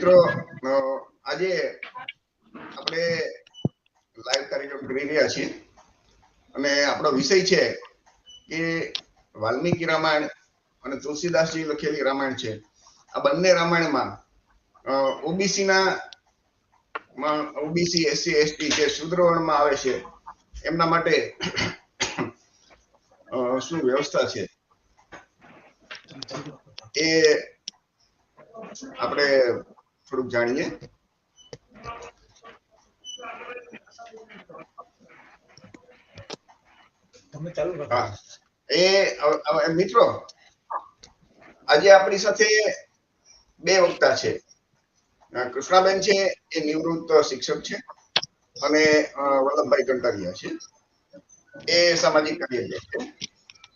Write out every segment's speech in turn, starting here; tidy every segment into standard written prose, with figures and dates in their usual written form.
મિત્રો આજે આપણે લાઈવ કાર્યક્રમ કરી રહ્યા છીએ અને આપણો વિષય છે કે વાલ્મીકી રામાયણ અને તુલસીદાસજી લખેલી રામાયણ છે. આ બંને રામાયણમાં ઓબીસી એસસી એસટી જે શૂદ્ર વર્ણમાં આવે છે એમના માટે શું વ્યવસ્થા છે એ આપણે થોડુંક જાણીએ. મિત્રો આજે આપણી સાથે બે વક્તા છે. કૃષ્ણાબેન છે એ નિવૃત્ત શિક્ષક છે અને વલ્લભભાઈ કંટારિયા છે એ સામાજિક કાર્યકર છે.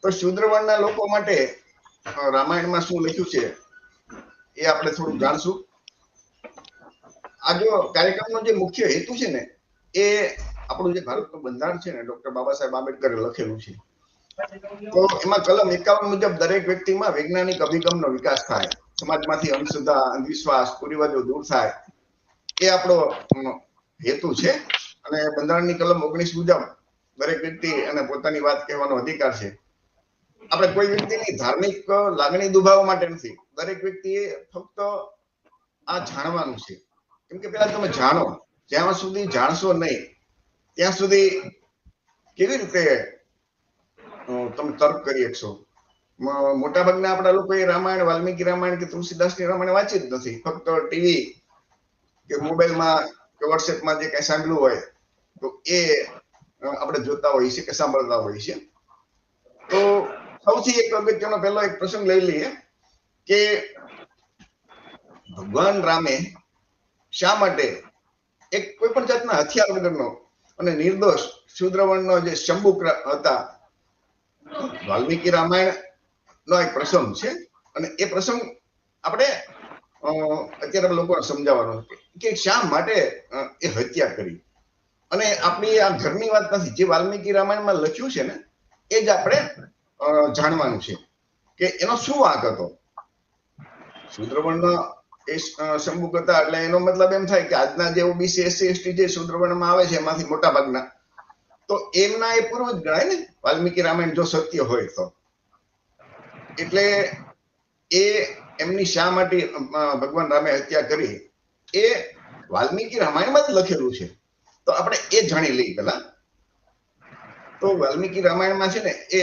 તો શૂદ્ર વર્ણના લોકો માટે રામાયણમાં શું લખ્યું છે એ આપણે થોડું જાણશું. આ જો કાર્યક્રમનો જે મુખ્ય હેતુ છે ને એ આપણું જે ભારતનું બંધારણ છે ને ડોક્ટર બાબા સાહેબ આંબેડકરે લખેલું છે. તો એમાં કલમ 51 મુજબ દરેક વ્યક્તિમાં વૈજ્ઞાનિક અભિગમનો વિકાસ થાય, સમાજમાંથી અંધશ્રદ્ધા, અંધવિશ્વાસ, કુરિવાજો દૂર થાય, એ આપણો હેતુ છે. અને બંધારણની કલમ 19 મુજબ દરેક વ્યક્તિ અને પોતાની વાત કહેવાનો અધિકાર છે. આપણે કોઈ વ્યક્તિની ધાર્મિક લાગણી દુભાવવા માટે નથી. દરેક વ્યક્તિએ ફક્ત આ જાણવાનું છે. કેમ કે પેલા તમે જાણો, જ્યાં સુધી જાણશો નહીં ત્યાં સુધી કેવી રીતે તમે તર્ક કરી શકશો. મોટાભાગના આપણા લોકો એ રામાયણ, વાલ્મીકી રામાયણ કે તુલસીદાસની રામાયણ વાંચી જ નથી. ફક્ત ટીવી કે મોબાઈલમાં કે વોટ્સએપમાં જે કઈ સાંભળ્યું હોય તો એ આપણે જોતા હોઈએ છીએ કે સાંભળતા હોઈએ છીએ. તો સૌથી એક અગત્યનો પહેલો એક પ્રસંગ લઈ લઈએ કે ભગવાન રામે શા માટે એક કોઈ પણ જાતના હથિયાર વગરનો અને નિર્દોષ શૂદ્રવર્ણનો જે શંભુ હતા, વાલ્મીકી રામાયણ નો એક પ્રસંગ છે અને એ પ્રસંગ આપણે અત્યારે લોકોને સમજાવવાનો કે શા માટે એ હત્યા કરી. અને આપણી આ ઘરની વાત નથી, જે વાલ્મીકી રામાયણમાં લખ્યું છે ને એ જ આપણે જાણવાનું છે કે એનો શું વાંક હતો. શૂદ્રવર્ણ એ શંભુ હતા એટલે એનો મતલબ એમ થાય કે આજના જે ઓબીસી એસસી એસટી જે શૂદ્રવર્ણમાં આવે છે એમાંથી મોટા ભાગના તો એમના એ પૂર્વજ ગણાય ને વાલ્મીકી રામાયણ જો સત્ય હોય તો. એટલે એ એમની શા માટે ભગવાન રામે હત્યા કરી એ વાલ્મીકી રામાયણમાં જ લખેલું છે. તો આપણે એ જાણી લઈએ પેલા. તો વાલ્મીકી રામાયણમાં છે ને એ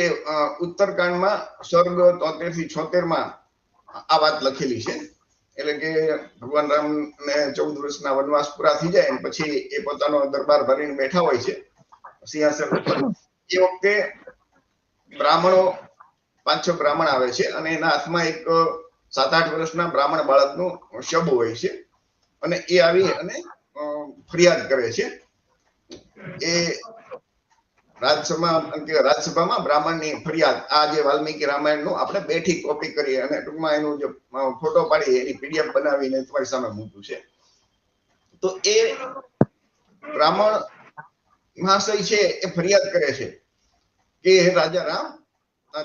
ઉત્તરકાંડમાં સર્ગ 73 થી 76 આ વાત લખેલી છે. એટલે કે ભગવાન રામ ને 14 વર્ષના વનવાસ પૂરા થઈ જાય પછી એ પોતાનો દરબાર ભરીને બેઠા હોય છે સિંહાસન ઉપર. એ વખતે બ્રાહ્મણો 5-6 બ્રાહ્મણ આવે છે અને એના હાથમાં એક 7-8 વર્ષના બ્રાહ્મણ બાળકનું શબ હોય છે અને એ આવી અને ફરિયાદ કરે છે. એ રાજસભામાં બ્રાહ્મણની ફરિયાદ આ જે વાલ્મીકી રામાયણનું આપણે બેઠી કોપી કરી અને ટૂંકમાં એનું જે ફોટો પાડી એની પીડીએફ બનાવીને તમારી સામે મૂક્યું છે. તો એ બ્રાહ્મણ મહાશય છે એ ફરિયાદ કરે છે કે રાજા રામ,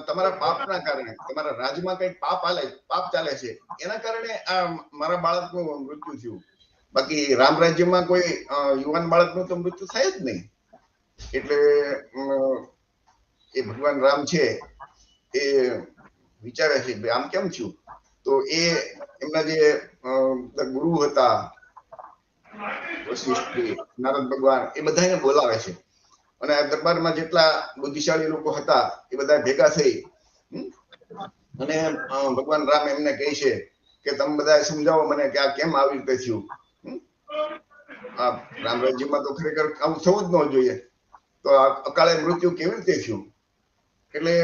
તમારા પાપના કારણે, તમારા રાજ્યમાં કઈ પાપ ચાલે છે એના કારણે આ મારા બાળકનું મૃત્યુ થયું. બાકી રામ રાજ્યમાં કોઈ યુવાન બાળકનું તો મૃત્યુ થાય જ નહીં. એટલે એ ભગવાન રામ છે એ વિચારે છે કે આમ કેમ થયું. તો એ એમના જે ગુરુ હતા વશિષ્ઠ, નારદ ભગવાન, એ બધાને બોલાવે છે અને આ દરબારમાં જેટલા બુદ્ધિશાળી લોકો હતા એ બધા ભેગા થઈ અને ભગવાન રામ એમને કહે છે કે તમે બધા સમજાવો મને કે આ કેમ આવી રીતે થયું. આ રામ રાજ્યમાં તો ખરેખર આવું થવું જ ન જોઈએ. તો અકાળે મૃત્યુ કેવી રીતે થયું. એટલે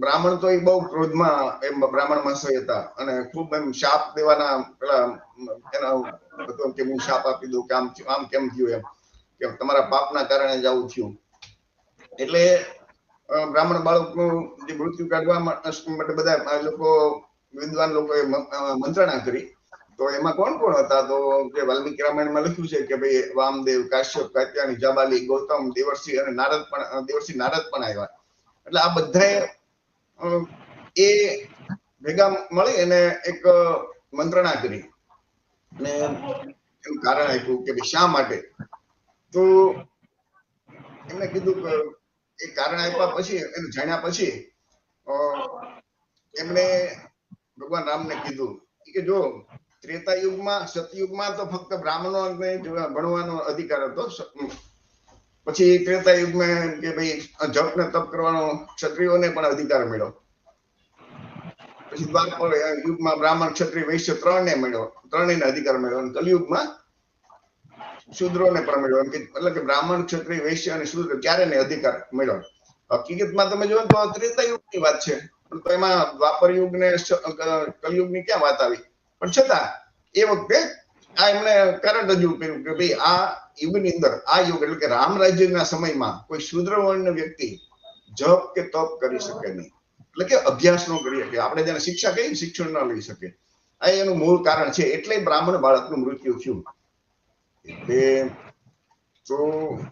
બ્રાહ્મણ તો એ બહુ ક્રોધમાં એમ બ્રાહ્મણ મહાશય હતા અને ખૂબ એમ શાપ દેવાના પેલા એના હતો કે હું શાપ આપી દઉં કે આમ કેમ થયું એમ કે તમારા પાપના કારણે જ આવું થયું. એટલે બ્રાહ્મણ બાળકનું જે મૃત્યુ કાઢવા માટે બધા લોકો વિદ્વાન લોકોએ મંત્રણા કરી. તો એમાં કોણ કોણ હતા તો જે વાલ્મીકી રામાયણમાં લખ્યું છે કે ભાઈ વામદેવ, કાશ્યપ, કાત્યાયન, જાબાલી, ગૌતમ, દેવર્ષિ અને નારદ પણ આવ્યા. એટલે આ બધાએ એ ભેગા મળી અને એક મંત્રણા કરી અને એનું કારણ આપ્યું કે શા માટે. તો એમને કીધું કે એ કારણ આપ્યા પછી, એને જાણ્યા પછી એમણે ભગવાન રામને કીધું કે જો ત્રેતા યુગમાં, સતયુગમાં તો ફક્ત બ્રાહ્મણોને ભણવાનો અધિકાર હતો. પછી ત્રેતા યુગમાં કે ભાઈ જપ ને તપ કરવાનો ક્ષત્રિયોને પણ અધિકાર મળ્યો. પછી દ્વાપર યુગમાં બ્રાહ્મણ, ક્ષત્રિય, વૈશ્ય ત્રણને મળ્યો, ત્રણેયને અધિકાર મળ્યો. અને કલિયુગમાં શૂદ્રોને પણ મળ્યો. એટલે કે બ્રાહ્મણ, ક્ષત્રિય, વૈશ્ય અને શૂદ્ર ચારેને અધિકાર મળ્યો. હકીકતમાં તમે જો તો ત્રેતા યુગની વાત છે, પણ તો એમાં દ્વાપર યુગ ને કલયુગની ક્યાં વાત આવી. પણ છતાં એ વખતે આ એમણે કારણ રજૂ કર્યું કે ભાઈ આ યુગની અંદર, આ યુગ એટલે કે રામ રાજ્યના સમયમાં કોઈ શૂદ્ર વર્ણનો વ્યક્તિ જપ કે તપ કરી શકે નહીં, એટલે કે અભ્યાસ ન કરી શકે. આપણે જેને શિક્ષા કહીએ, શિક્ષણ ન લઈ શકે. આ એનું મૂળ કારણ છે. એટલે બ્રાહ્મણ બાળકનું મૃત્યુ થયું. એટલે તો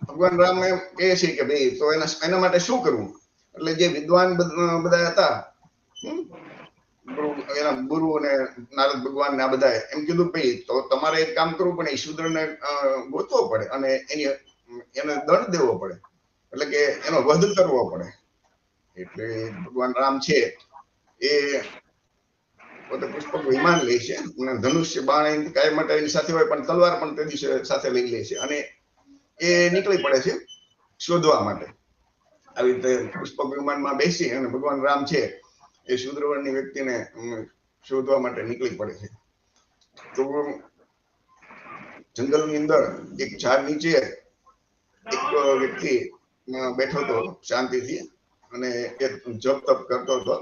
ભગવાન રામ એમ કહે છે કે ભાઈ તો એના માટે શું કરવું. એટલે જે વિદ્વાન બધા હતા, એના ગુરુ અને નારદ ભગવાન ને આ બધા એમ કીધું ભાઈ તો તમારે એક કામ કરવું પડે, શૂદ્રને ગોતવો પડે અને એને દંડ દેવો પડે, એટલે કે એનો વધ કરવો પડે. એટલે ભગવાન રામ છે એ પોતે પુષ્પક વિમાન લે છે અને ધનુષ્ય બાણ કાયમ માટે એની સાથે હોય, પણ તલવાર પણ તે દિવસે સાથે લઈ લે છે અને એ નીકળી પડે છે શોધવા માટે. આવી રીતે પુષ્પક વિમાનમાં બેસી અને ભગવાન રામ છે એ શૂદ્રવર્ણની વ્યક્તિને શોધવા માટે નીકળી પડે છે. તો જંગલની અંદર એક ઝાડ નીચે એક વ્યક્તિ બેઠો હતો શાંતિથી અને એ જપ તપ કરતો હતો.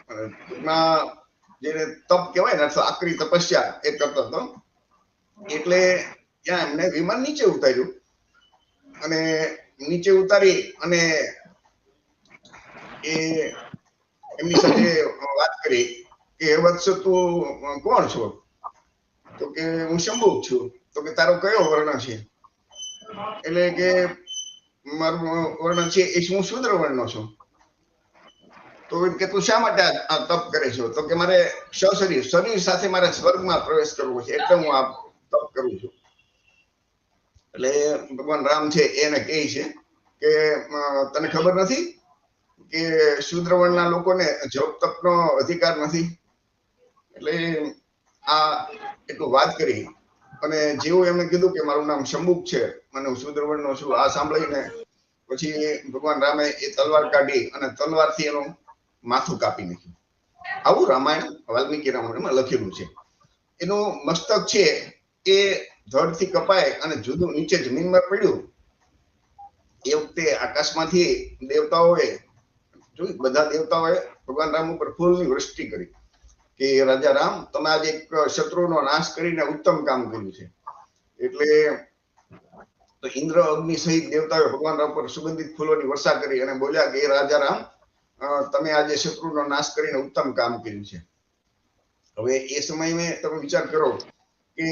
ટૂંકમાં જેને તપ કહેવાય ને, અથવા આકરી તપસ્યા એ કરતો હતો. એટલે ત્યાં એમને વિમાન નીચે ઉતાર્યું અને નીચે ઉતારી અને એ એમની સાથે વાત કરી કે વત્સ તું કોણ છો. તો કે હું શંભુક છું. તો કે તારો કયો વર્ણ છે. એટલે કે મારું વર્ણ છે એ હું શૂદ્ર વર્ણનો છું. તો કે તું શા માટે આ તપ કરે છો. તો કે મારે શરીર સાથે મારે સ્વર્ગમાં પ્રવેશ કરવો છે, એટલે હું આ તપ કરું છું. એટલે ભગવાન રામ છે એને કહે છે કે તને ખબર નથી કે શૂદ્ર વર્ણના લોકોને જપ તપનો અધિકાર નથી. એટલે આ એટલું વાત કરી અને જેવું એમને કીધું કે મારું નામ શંભુક છે, મને હું શૂદ્ર વર્ણનો છું, આ સાંભળીને પછી ભગવાન રામે એ તલવાર કાઢી અને તલવારથી એનું માથું કાપી નાખ્યું. આવું રામાયણ, વાલ્મીકી રામાયણમાં લખેલું છે. એનું મસ્તક છે એ ધડથી કપાય અને જુદું નીચે જમીનમાં પડ્યું. એ વખતે આકાશમાંથી દેવતાઓએ બધા દેવતાઓએ ભગવાન રામ ઉપર ફૂલની વૃષ્ટિ કરી કે રાજા રામ, તમે આજે એક શત્રુનો નાશ કરીને ઉત્તમ કામ કર્યું છે. એટલે તો ઇન્દ્ર, અગ્નિ સહિત દેવતાઓએ ભગવાન રામ પર સુગંધિત ફૂલોની વર્ષા કરી અને બોલ્યા કે રાજા રામ, તમે આજે શત્રુનો નાશ કરીને ઉત્તમ કામ કર્યું છે. હવે એ સમયે તમે વિચાર કરો કે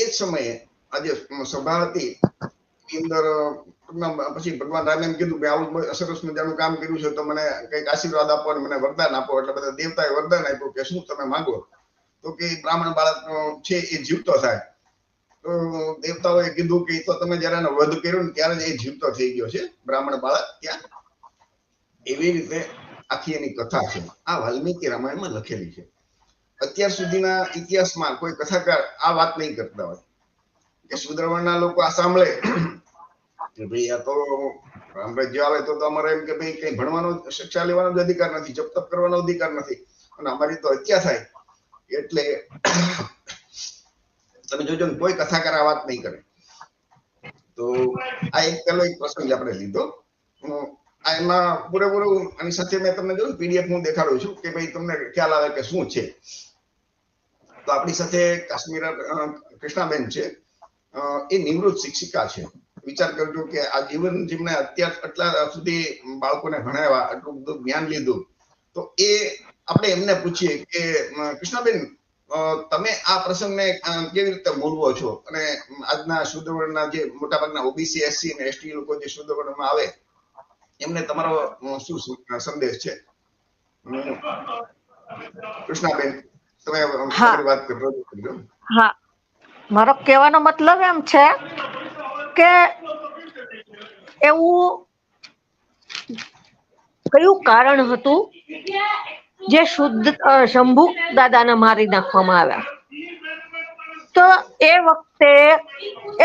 એ જ સમયે આજે સભા હતી અંદર, પછી ભગવાન રામે એમ કીધું કે આવું સરસ મજાનું કામ કર્યું છે તો મને કઈક આશીર્વાદ આપો અને મને વરદાન આપો. એટલે બધા દેવતાએ વરદાન આપ્યું કે શું તમે માંગો. તો કે બ્રાહ્મણ બાળક છે એ જીવતો થાય. તો દેવતાઓએ કીધું કે તો તમે જયારે વધ કર્યો ને ત્યારે જ એ જીવતો થઈ ગયો છે, બ્રાહ્મણ બાળક ત્યાં. એવી રીતે આખી એની કથા છે, આ વાલ્મીકી રામાયણમાં લખેલી છે. અત્યાર સુધીના ઇતિહાસમાં કોઈ કથાકાર આ વાત નહીં કરતા હોય કે શૂદ્ર વર્ણના લોકો આ સાંભળે કે ભાઈ આ તો રામ રાજ્ય આવે તો અમારે એમ કે ભાઈ કઈ ભણવાનો, શિક્ષા લેવાનો જ અધિકાર નથી, જપ તપ કરવાનો અધિકાર નથી અને અમારી તો હત્યા થાય. એટલે તમે જોજો ને કોઈ કથાકાર આ વાત નહીં કરે. તો આ એક પેલો એક પ્રસંગ આપણે લીધો. આ એમાં પૂરેપૂરું આની સાથે મેં તમને જોયું પીડીએફ હું દેખાડું છું કે ભાઈ તમને ખ્યાલ આવે કે શું છે. તો આપણી સાથે કાશ્મીર કૃષ્ણાબેન છે, એ નિવૃત્ત શિક્ષિકા છે. વિચાર કરજો કે આ જીવન જેમને અત્યાર આટલા સુધી બાળકોને ભણાવ્યા, આટલું બધું જ્ઞાન લીધું, તો એ આપણે એમને પૂછીએ કે કૃષ્ણાબેન, તમે આ પ્રસંગને કેવી રીતે મૂલવો છો અને આજના શૂદ્ર વર્ણના જે મોટાભાગના ઓબીસી, એસસી અને એસટી લોકો જે શૂદ્ર વર્ણમાં આવે એમને તમારો શું સંદેશ છે. કૃષ્ણાબેન, તમે તમારી વાત કરજો. હા, મારો કહેવાનો મતલબ એમ છે કે એવું કયું કારણ હતું જે શુદ્ધ શંભુ દાદાને મારી નાખવામાં આવ્યા? તો એ વખતે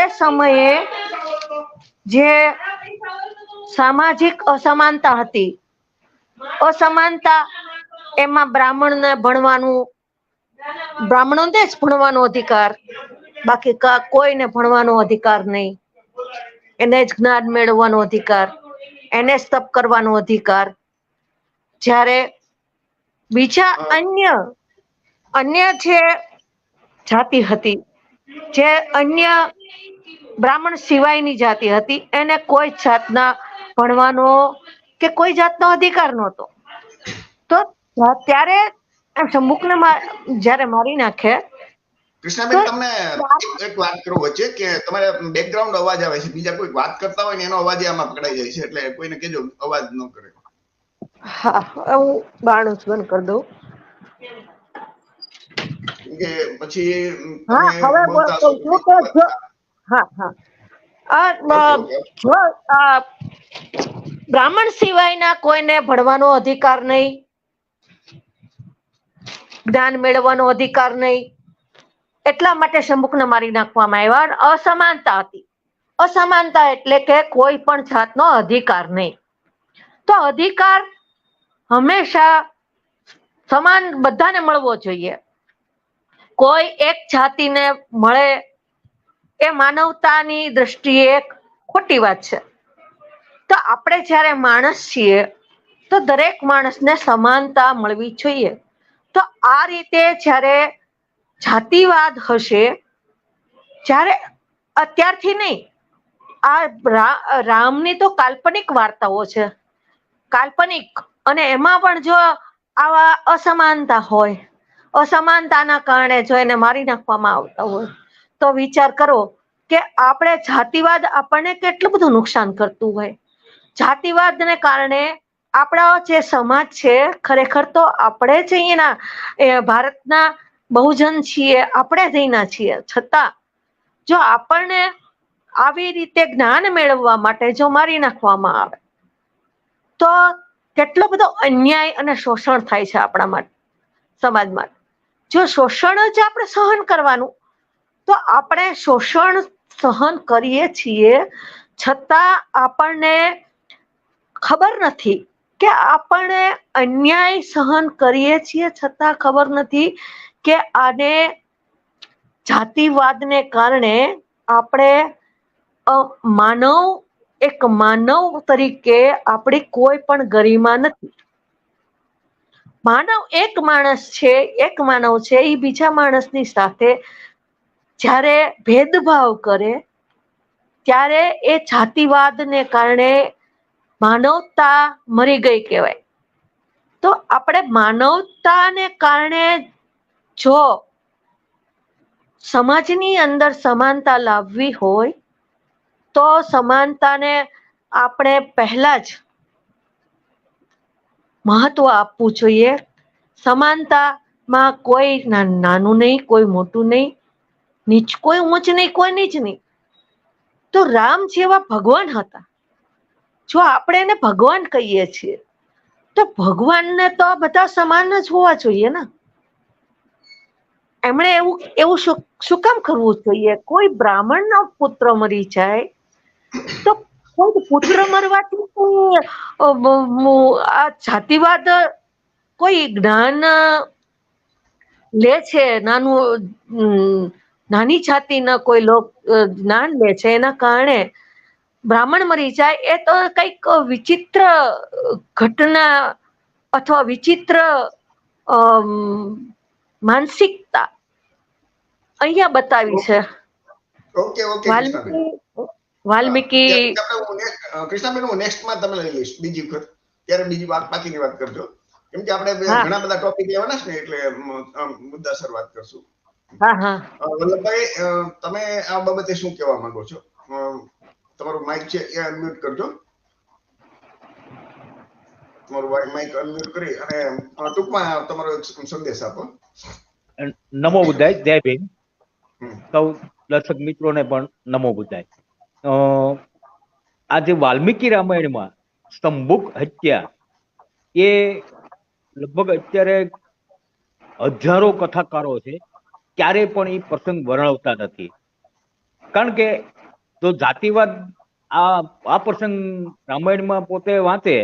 એ સમયે જે સામાજિક અસમાનતા હતી, અસમાનતા એમાં બ્રાહ્મણને ભણવાનું, બ્રાહ્મણોને જ ભણવાનો અધિકાર, બાકી કોઈને ભણવાનો અધિકાર નહીં. એને જ જ્ઞાન મેળવવાનો અધિકાર, એને જ તપ કરવાનો અધિકાર. જ્યારે બીજા અન્ય જે જાતિ હતી, જે અન્ય બ્રાહ્મણ સિવાયની જાતિ હતી, એને કોઈ જાતના ભણવાનો કે કોઈ જાતનો અધિકાર નહોતો. તો ત્યારે શંભુકને જ્યારે મારી નાખે, કૃષ્ણાબેન તમને એક વાત કરું વચ્ચે કે તમારે બેકગ્રાઉન્ડ અવાજ આવે છે, બીજા કોઈ વાત કરતા હોય ને એનો અવાજ આમાં પકડાઈ જાય છે, એટલે કોઈને કહેજો અવાજ ન કરે. હા, હું બાણું જ બંધ કરી દઉં. કે પછી હા, તમે હવે બોલતા કહું છું કે જો બ્રાહ્મણ સિવાયના કોઈને ભણવાનો અધિકાર નહીં, જ્ઞાન મેળવવાનો અધિકાર નહીં, એટલા માટે શંભુકને મારી નાખવામાં આવ્યા. અસમાનતા હતી. અસમાનતા એટલે કે કોઈ પણ જાતનો અધિકાર નહીં. તો અધિકાર હંમેશા સમાન બધાને મળવો જોઈએ. કોઈ એક જાતિને મળે એ માનવતાની દ્રષ્ટિએ ખોટી વાત છે. તો આપણે જ્યારે માણસ છીએ તો દરેક માણસને સમાનતા મળવી જોઈએ. તો આ રીતે જ્યારે જાતિવાદ હશે, જ્યારે અત્યારથી નહીં, આ રામની તો કાલ્પનિક વાર્તાઓ છે, કાલ્પનિક, અને એમાં પણ જો આવા અસમાનતા હોય, અસમાનતાના કારણે જો એને મારી નાખવામાં આવતા હોય, તો વિચાર કરો કે આપણે જાતિવાદ આપણને કેટલું બધું નુકસાન કરતું હોય. જાતિવાદને કારણે આપણા જે સમાજ છે, ખરેખર તો આપણે જ અહીંયાના ભારતના બહુજન છીએ, આપણે જ અહીંના છીએ, છતાં જો આપણને આવી રીતે જ્ઞાન મેળવવા માટે જો મારી નાખવામાં આવે તો કેટલો બધો અન્યાય અને શોષણ થાય છે આપણા માટે, સમાજમાં. જો શોષણ જ આપણે સહન કરવાનું, તો આપણે શોષણ સહન કરીએ છીએ, છતાં આપણને ખબર નથી કે આપણે અન્યાય સહન કરીએ છીએ, છતાં ખબર નથી કે આને જાતિવાદને કારણે આપણે એક માનવ તરીકે આપણી કોઈ પણ ગરિમા નથી. માનવ એક માણસ છે, એક માનવ છે, એ બીજા માણસની સાથે જ્યારે ભેદભાવ કરે ત્યારે એ જાતિવાદને કારણે માનવતા મરી ગઈ કહેવાય. તો આપણે માનવતાને કારણે જો સમાજની અંદર સમાનતા લાવવી હોય તો સમાનતાને આપણે પહેલા જ મહત્વ આપવું જોઈએ. સમાનતામાં કોઈ નાનું નહીં, કોઈ મોટું નહીં, કોઈ ઊંચ નહીં, કોઈ નીચ નહીં. તો રામ જેવા ભગવાન હતા. જો આપણે એને ભગવાન કહીએ છીએ તો ભગવાનને તો બધા સમાન જ હોવા જોઈએ ને. એમણે એવું શું કામ કરવું જોઈએ? કોઈ બ્રાહ્મણનો પુત્ર મરી જાય તો કોઈ પુત્ર મરવાથી આ જાતિવાદ કોઈ જ્ઞાન લે છે, નાની જાતિના કોઈ લોક જ્ઞાન લે છે, એના કારણે બ્રાહ્મણ મરી જાય, એ તો કઈક વિચિત્ર ઘટના અથવા વિચિત્ર માનસિકતા અહીંયા બતાવી છે. ઓકે વાલ્મીકી કૃષ્ણાબેન, હું નેક્સ્ટમાં તમે લઈ લઈશ બીજી વખત, ત્યારે બીજી વાત બાકીની વાત કરજો, કેમ કે આપણે ઘણા બધા ટોપિક લેવાના છે ને, એટલે મુદ્દાસર વાત કરશું. વલ્લભભાઈ, તમે આ બાબતે શું કહેવા માંગો છો? તમારું માઇક છે એ અનમ્યુટ કરજો. તમારું માઇક અનમ્યુટ કરી અને ટૂંકમાં તમારો સંદેશ આપો. નમો બુદ્ધાય, જય ભીમ. સૌ દર્શક મિત્રોને પણ નમો બુધાય. આજે વાલ્મીકી રામાયણમાં સ્તંભુક હત્યા એ લગભગ અત્યારે હજારો કથાકારો છે, ક્યારે પણ એ પ્રસંગ વર્ણવતા નથી. કારણ કે જો જાતિવાદ આ પ્રસંગ રામાયણમાં પોતે વાંચે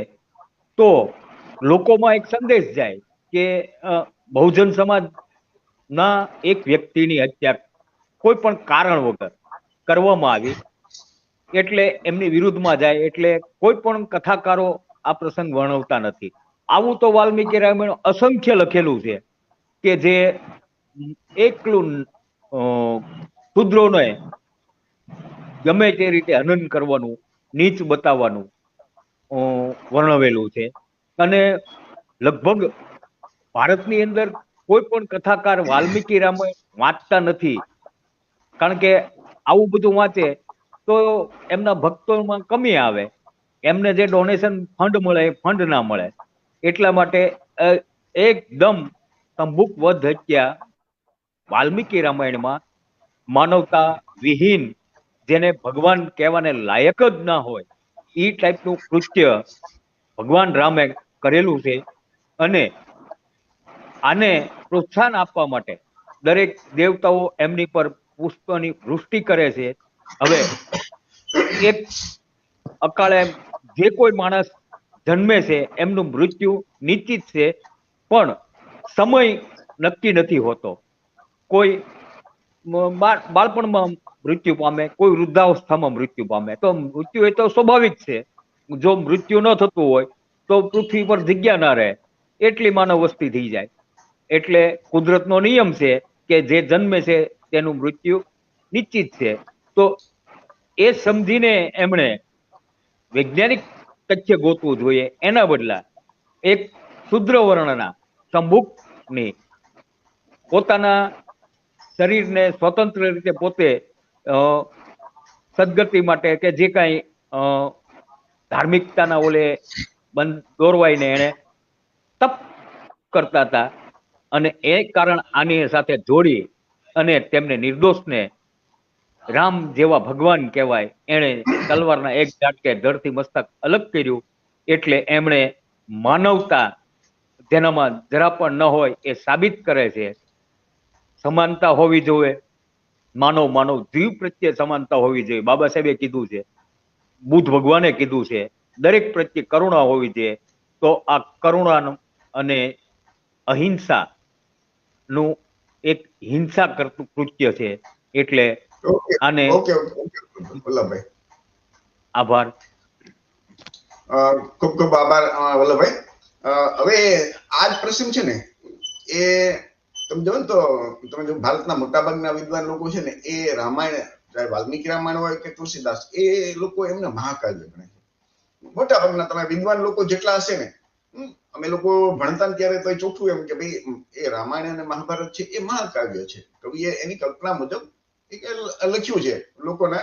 તો લોકોમાં એક સંદેશ જાય કે બહુજન સમાજ ના એક વ્યક્તિની હત્યા કોઈ પણ કારણ વગર કરવામાં આવી એટલે એમની વિરુદ્ધમાં જાય, એટલે કોઈ પણ કથાકારો આ પ્રસંગ વર્ણવતા નથી. આવું તો વાલ્મીકી રામાયણ અસંખ્ય લખેલું છે કે જે એકલું શુદ્રોને ગમે તે રીતે હનન કરવાનું, નીચ બતાવવાનું વર્ણવેલું છે. અને લગભગ ભારતની અંદર કોઈ પણ કથાકાર વાલ્મીકી રામાયણ વાંચતા નથી, કારણ કે આવું બધું વાંચે તો એમના ભક્તોમાં કમી આવે, એમને જે ડોનેશન ફંડ મળે એ ફંડ ના મળે. એટલા માટે એકદમ સ્તંભુક વધ હત્યા વાલ્મીકી રામાયણમાં માનવતા વિહીન, જેને ભગવાન કહેવાને લાયક જ ના હોય એ ટાઈપનું કૃત્ય ભગવાન રામે કરેલું છે. અને આને પ્રોત્સાહન આપવા માટે દરેક દેવતાઓ એમની પર પુષ્પની વૃષ્ટિ કરે છે. હવે એક અકાળે જે કોઈ માણસ જન્મે છે એમનું મૃત્યુ નિશ્ચિત છે, પણ સમય નક્કી નથી હોતો. કોઈ બાળપણમાં મૃત્યુ પામે, કોઈ વૃદ્ધાવસ્થામાં મૃત્યુ પામે. તો મૃત્યુ એ તો સ્વાભાવિક છે. જો મૃત્યુ ન થતું હોય તો પૃથ્વી પર જગ્યા ના રહે, એટલી માનવ વસ્તી થઈ જાય. એટલે કુદરતનો નિયમ છે કે જે જન્મે છે તેનું મૃત્યુ નિશ્ચિત છે. તો એ સમજીને એમણે વૈજ્ઞાનિક તથ્ય ગોતવું જોઈએ, એના બદલા એક શુદ્ર વર્ણના સ્તંભુકની પોતાના શરીરને સ્વતંત્ર રીતે પોતે સદગતિ માટે કે જે કાંઈ ધાર્મિકતાના ઓલે દોરવાઈને એને તપ કરતા હતા, અને એ કારણ આની સાથે જોડી અને તેમને નિર્દોષને રામ જેવા ભગવાન કહેવાય એણે તલવારના એક ઝાટકે ધડથી મસ્તક અલગ કર્યું. એટલે એમણે માનવતા જેનામાં જરા પણ ન હોય એ સાબિત કરે છે. સમાનતા હોવી જોઈએ, માનવ જીવ પ્રત્યે સમાનતા હોવી જોઈએ. બાબા સાહેબે કીધું છે, બુદ્ધ ભગવાને કીધું છે, દરેક પ્રત્યે કરુણા હોવી જોઈએ. તો આ કરુણા અને અહિંસા નું એક હિંસા કરતું કૃત્ય છે. એટલે આને વલ્લભભાઈ આભાર. ખૂબ ખૂબ આભાર વલ્લભભાઈ. હવે આ જ પ્રસંગ છે ને એ તમે જો ને તો તમે જો ભારતના મોટાભાગના વિદ્વાન લોકો છે ને એ રામાયણ, ચાહે વાલ્મીકી રામાયણ હોય કે તુલસીદાસ, એ લોકો એમને મહાકાવ્ય ગણે છે. મોટાભાગના તમે વિદ્વાન લોકો જેટલા હશે ને, અમે લોકો ભણતા ને ત્યારે તો ચોખ્ખું એમ કે ભાઈ એ રામાયણ અને મહાભારત છે એ મહાકાવ્ય છે. કવિએ એની કલ્પના મુજબ લખ્યું છે, લોકોને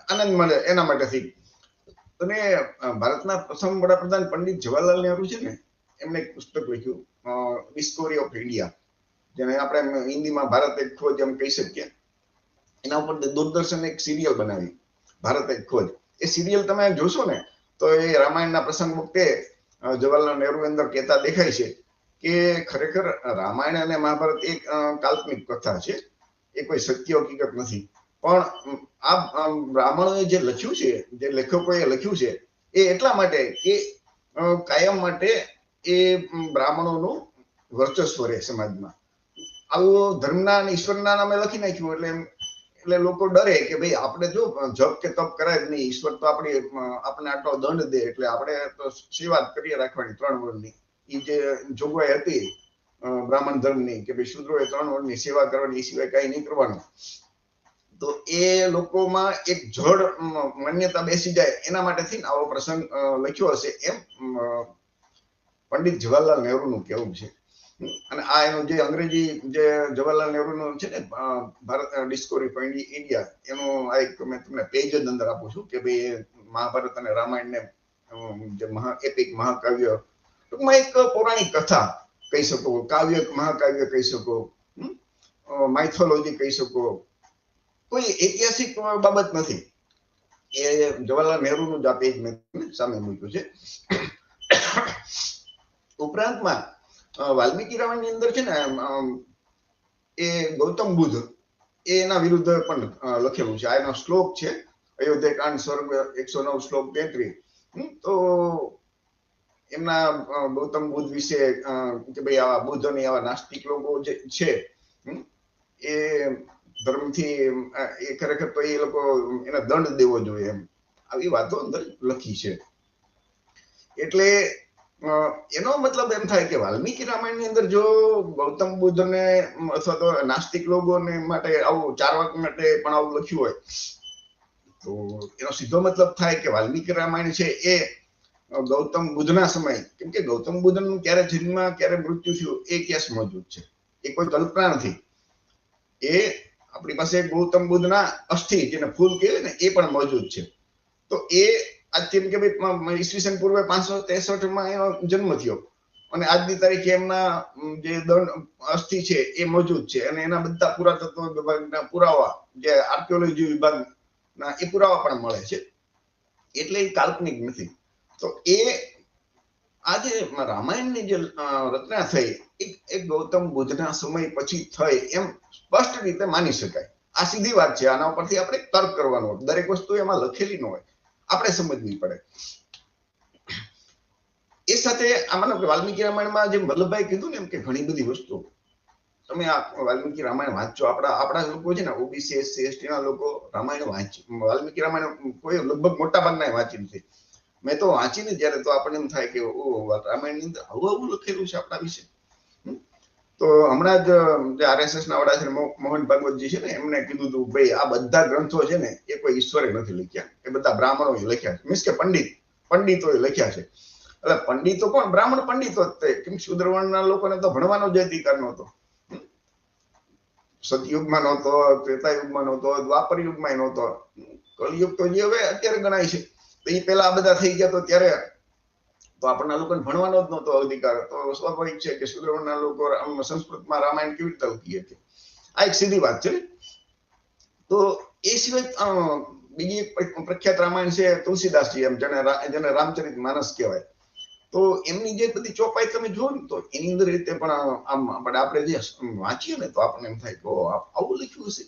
આનંદ મળે એના માટેથી. અને ભારતના પ્રથમ વડાપ્રધાન પંડિત જવાહરલાલ નહેરુ છે ને, એમને એક પુસ્તક લખ્યું ડિસ્કવરી ઓફ ઇન્ડિયા, જેને આપણે હિન્દીમાં ભારત એક ખોજ એમ કહી શકીએ. એના ઉપર દૂરદર્શન એક સિરિયલ બનાવી, ભારત એક ખોજ. એ સિરિયલ તમે જોશો ને તો એ રામાયણના પ્રસંગ વખતે જવાહરલાલ નહેરુ અંદર કહેતા દેખાય છે કે ખરેખર રામાયણ અને મહાભારત એક કાલ્પનિક કથા છે, એ કોઈ સત્ય હકીકત નથી. પણ આ બ્રાહ્મણોએ જે લખ્યું છે, જે લેખકોએ લખ્યું છે, એ એટલા માટે કે કાયમ માટે એ બ્રાહ્મણોનું વર્ચસ્વ રહે સમાજમાં. આવું ધર્મના અને ઈશ્વરના નામે લખી નાખ્યું એટલે લોકો ડરે કે ભાઈ આપણે જો જપ કે તપ કરાય જ નહીં, ઈશ્વર તો આપણે આટલો દંડ દે, એટલે આપણે તો સેવા કરીએ રાખવાની 3 વર્ષની. એ જે જોગવાઈ હતી બ્રાહ્મણ ધર્મની કે ભાઈ શૂદ્રોએ 3 વર્ષની સેવા કરવાની, એ સિવાય કઈ નહીં કરવાનું. તો એ લોકોમાં એક જડ માન્યતા બેસી જાય એના માટેથી આવો પ્રસંગ લખ્યો હશે એમ પંડિત જવાહરલાલ નહેરુનું કહેવું છે. અને આ એનું જે અંગ્રેજી જે જવાહરલાલ નહેરુનું છે ને ભારત ડિસ્કવરી ઓફ ઇન્ડિયા, એનું આ એક મેં તમને પેજ જ અંદર આપું છું કે ભાઈ મહાભારત અને રામાયણને જે એપિક મહાકાવ્ય, ટૂંકમાં એક પૌરાણિક કથા કહી શકો, કાવ્ય મહાકાવ્ય કહી શકો, માઇથોલોજી કહી શકો, કોઈ ઐતિહાસિક બાબત નથી. એ જવાહરલાલ નહેરુનું જ આ પેજ મેં સામે મૂક્યું છે. ઉપરાંતમાં વાલ્મીકી રામાયણની અંદર છે ને એ ગૌતમ બુદ્ધ એના વિરુદ્ધ પણ લખેલું છે. આ એનો શ્લોક છે, અયોધ્યા કાંડ સ્વર્ગ 109 શ્લોક 33. તો એમના ગૌતમ બુદ્ધ વિશે કે ભાઈ આવા બુદ્ધ અને આવા નાસ્તિક લોકો જે છે એ ધર્મથી એ ખરેખર તો એ લોકો એને દંડ દેવો જોઈએ, એમ આવી વાતો અંદર લખી છે. એટલે એનો મતલબ એમ થાય કે વાલ્મીકી રામાયણની અંદર જો ગૌતમ બુદ્ધને અથવા તો નાસ્તિક લોકોને માટે આવું ચારવાક માટે પણ આવું લખ્યું હોય તો એનો સીધો મતલબ થાય કે વાલ્મીકી રામાયણ છે એ ગૌતમ બુદ્ધના સમય, કેમ કે ગૌતમ બુદ્ધનું ક્યારે જન્મ ક્યારે મૃત્યુ થયું એ કેસ મોજૂદ છે, એ કોઈ કલ્પના નથી. એ આપણી પાસે ગૌતમ બુદ્ધના અસ્થિ જેને ફૂલ કહેવાય ને એ પણ મોજૂદ છે. તો એ આજથી કે ભાઈ ઈસવીસન પૂર્વે 563 એનો જન્મ થયો અને આજની તારીખે એમના જે અસ્થિ છે એ મોજૂદ છે અને એના બધા પુરાતત્વ વિભાગના પુરાવા જે આર્કિયોલોજી વિભાગના એ પુરાવા પણ મળે છે, એટલે એ કાલ્પનિક નથી. તો એ આજે રામાયણની જે રચના થઈ એ ગૌતમ બુદ્ધના સમય પછી થઈ એમ સ્પષ્ટ રીતે માની શકાય. આ સીધી વાત છે, આના ઉપરથી આપણે તર્ક કરવાનો હોય, દરેક વસ્તુ એમાં લખેલી ન હોય, આપણે સમજવી પડે. એ સાથે આમાં વાલ્મીકી રામાયણમાં જેમ વલ્લભભાઈ કીધું ને એમ કે ઘણી બધી વસ્તુ તમે આ વાલ્મીકી રામાયણ વાંચો. આપણા લોકો છે ને ઓબીસી એસસી એસટી ના લોકો રામાયણ વાંચી, વાલ્મીકી રામાયણ કોઈ લગભગ મોટા ભાગના વાંચી નથી. મેં તો વાંચીને જયારે તો આપણને એમ થાય કે રામાયણની અંદર આવું લખેલું છે આપણા વિશે. તો હમણાં જ જે આરએસએસ ના વડા છે મોહન ભાગવતજી છે ને એમને કીધું હતું ભાઈ આ બધા ગ્રંથો છે ને એ કોઈ ઈશ્વરે નથી લખ્યા, એ બધા બ્રાહ્મણોએ લખ્યા છે, મીન્સ કે પંડિતોએ લખ્યા છે. એટલે પંડિતો કોણ? બ્રાહ્મણ પંડિતો જ તે, કેમ શૂદ્ર વર્ણના લોકોને તો ભણવાનો જ અધિકાર નહોતો. સતયુગમાં નહોતો, ત્રેતાયુગમાં નહોતો, દ્વાપર યુગમાં નહોતો, કલયુગ તો જે હવે અત્યારે ગણાય છે. તો એ પેલા આ બધા થઈ ગયા તો ત્યારે તો આપણના લોકોને ભણવાનો જ નહોતો અધિકાર. તો સ્વાભાવિક છે કે શૂદ્ર વર્ણના લોકો સંસ્કૃતમાં રામાયણ કેવી રીતે લખી હતી? આ એક સીધી વાત છે. તો એ સિવાય બીજી એક પ્રખ્યાત રામાયણ છે તુલસીદાસજી, એમ જેને રામચરિત માનસ કહેવાય. તો એમની જે બધી ચોપાઈ તમે જુઓ ને તો એની અંદર રીતે પણ આમ આપણે જે વાંચીએ ને તો આપણને એમ થાય કે આવું લખ્યું હશે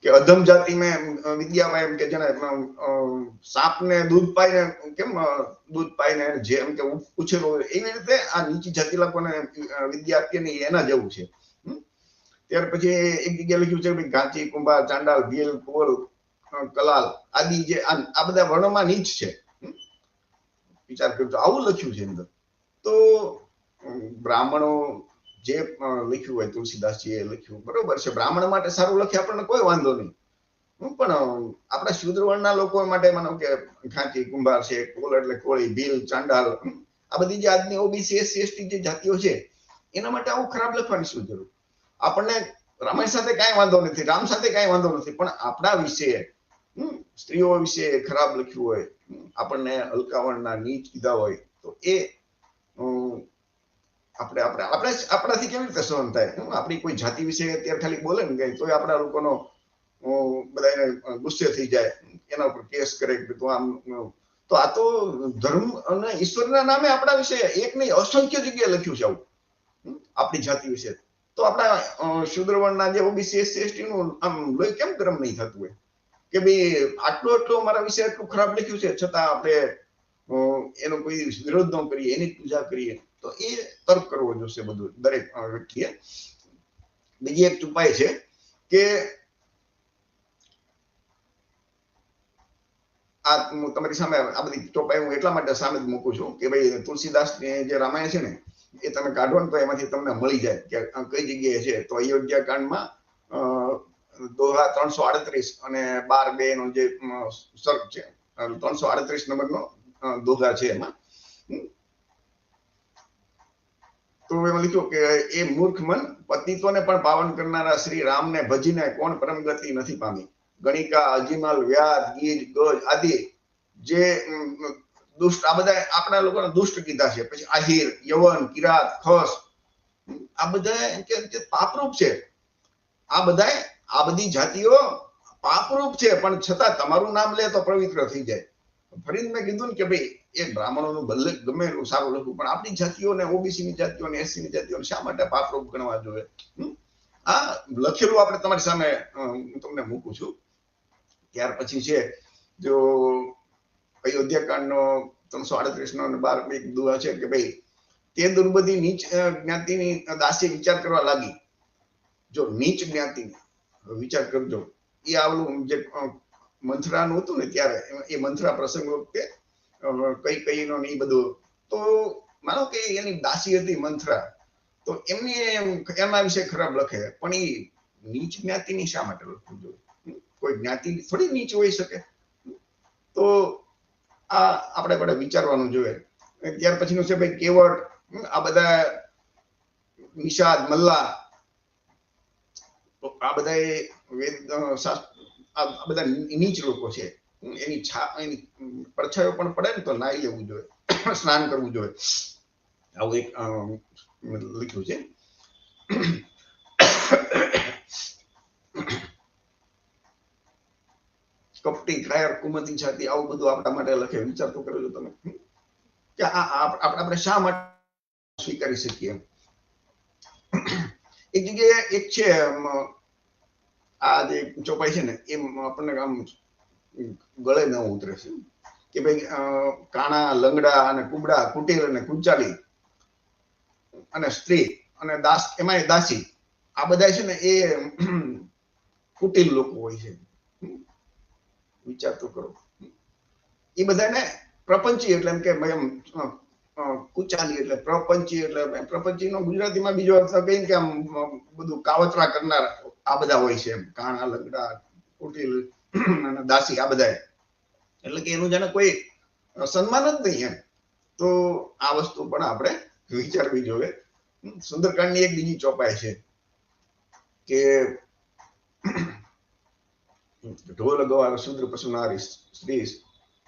કે અધમ જાતિમાં વિદ્યામાં એમ કે જેને સાપને દૂધ પાઈને કેમ દૂધ પાઈને જેમ કે ઉછેરો એવી રીતે આ નીચી જાતિ લોકોને વિદ્યા આપીએ એના જેવું છે. ત્યાર પછી એક જગ્યાએ લખ્યું છે કે ગાંચી, કુંભાર, ચાંડાલ, ભીલ, કુંવર, કલાલ આદિ જે આ બધા વર્ણોમાં નીચ છે. વિચાર કરજો આવું લખ્યું છે અંદર. તો બ્રાહ્મણો જે લખ્યું હોય તુલસીદાસજી એ લખ્યું બરોબર છે, બ્રાહ્મણ માટે સારું લખે આપણને કોઈ વાંધો નહીં, પણ આપણા શૂદ્ર વર્ણના લોકો માટે માનો કે ઘાંચી, કુંભાર છે, કોલ એટલે કોળી, ભીલ, ચાંડાલ આ બધી જે આજની ઓબીસી એસસી એસટી જે જાતિઓ છે એના માટે આવું ખરાબ લખવાની શું જરૂર? આપણને રામાયણ સાથે કાંઈ વાંધો નથી, રામ સાથે કાંઈ વાંધો નથી, પણ આપણા વિશે સ્ત્રીઓ વિશે ખરાબ લખ્યું હોય, આપણને હલકાવણના નીચ કીધા હોય તો એ આપણાથી કેવી રીતે સહન થાય? આપણી કોઈ જાતિ વિશે અત્યારે ખાલી બોલે ને તોય આપણા લોકોનો બધાને ગુસ્સે થઈ જાય, એના ઉપર કેસ કરે કે તું આમ. તો આ તો ધર્મ અને ઈશ્વરના નામે આપણા વિશે એક નહીં અસંખ્ય જગ્યાએ લખ્યું છે આવું આપણી જાતિ વિશે. તો આપણા શૂદ્ર વર્ણના જે ઓબીસી એસસી એસટી નું આમ લોહી કેમ ગરમ નહીં થતું હોય કે ભાઈ આટલું અમારા વિશે આટલું ખરાબ લખ્યું છે છતાં આપણે એનો કોઈ વિરોધ ન કરીએ, એની પૂજા કરીએ. તો એ તર્ક કરવો જોશે બધું દરેક વ્યક્તિએ. બીજી એક ઉપાય છે કે આ તમારી સામે આ બધી ચોપાઈ હું એટલા માટે સામે જ મૂકું છું કે ભાઈ તુલસીદાસ જે રામાયણ છે ને એ તમે કાઢો ને તો એમાંથી તમને મળી જાય કે કઈ જગ્યાએ છે. તો અયોધ્યા કાંડમાં દોહા 338 અને 12:2 નો જે સર્ગ છે, 338 નંબરનો દોહા છે એમાં. તો એમાં લખ્યું કે એ મૂર્ખ મન પતિતોને પણ પાવન કરનારા શ્રી રામને ભજીને કોણ પરમ ગતિ નથી પામી. ગણિકા, અજીમલ, વ્યાદ, ગીજ, ગજ આદિ જે દુષ્ટ આ બધા આપણા લોકોને દુષ્ટ કીધા છે. પછી આહિર, યવન, કિરાત, ખસ આ બધા પાપરૂપ છે. આ બધી જાતિઓ પાપરૂપ છે, પણ છતાં તમારું નામ લે તો પવિત્ર થઈ જાય. ફરીને મેં કીધું ને કે ભાઈ એ બ્રાહ્મણોનું ભલે ગમે એટલું સારું લખવું, પણ આપણી જાતિઓને, ઓબીસી ની જાતિઓને, એસસી ની જાતિઓને શા માટે પાપરૂપ ગણવા જોઈએ? આ લખેલું આપણે તમારી સામે હું તમને મૂકું છું. ત્યાર પછી છે જો અયોધ્યાકાંડનો 338 નો 12 એક દુઆ છે કે ભાઈ તે દુર્બધી નીચ જ્ઞાતિની દાસી વિચાર કરવા લાગી. જો નીચ જ્ઞાતિની વિચાર કરજો, એ આવલું જે મંથરાનું હતું ને ત્યારે એ મંથરા પ્રસંગ વખતે કઈ નો નહીં બધું, તો માનો કે એની દાસી હતી મંથરા, તો એમની એના વિશે ખરાબ લખે, પણ એ નીચ જ્ઞાતિની શા માટે લખવું જોઈએ? કોઈ જ્ઞાતિ થોડી નીચ હોઈ શકે. તો આ આપણે વિચારવાનું જોઈએ. ત્યાર પછીનું છે ભાઈ કેવટ, આ બધા નિષાદ, મલ્લા, આ બધા વેદ આ બધા નીચ લોકો છે. એની પડછાયો પણ પડે ને તો નાઈ લેવું જોઈએ, સ્નાન કરવું જોઈએ. આવું એક લખ્યું છે. કપટી, કાયર, કુમતી જાતિ, આવું બધું આપણા માટે લખે. વિચાર તો કરો છો તમે કે આપણે શા માટે સ્વીકારી શકીએ? એક જગ્યાએ એક છે આ જે ચોપાઈ છે ને એમ આપણને આમ ગળે ન ઉતરે છે કે ભાઈ કાણા, લંગડા અને કુબડા, કુટીલ અને કુંચાલી અને સ્ત્રી અને દાસ, એમાં દાસી, આ બધા છે ને એ કુટીલ લોકો હોય છે. વિચાર તો કરો. એ બધાને પ્રપંચી એટલે એમ કે કુચાલી એટલે પ્રપંચી, એટલે પ્રપંચી નો ગુજરાતીમાં બીજો અર્થ કહીને કે આમ બધું કાવતરા કરનાર આ બધા હોય છે. એમ કાણા, લંગડા, કુટીલ અને દાસી આ બધા, એટલે કે એનું જાણે કોઈ સન્માન જ નહીં એમ. તો આ વસ્તુ પણ આપણે વિચારવી જોઈએ. સુંદરકાંડની એક બીજી ચોપાઈ છે કે ઢોલ ગવાર શુદ્ર પશુ નારી સ્ત્રી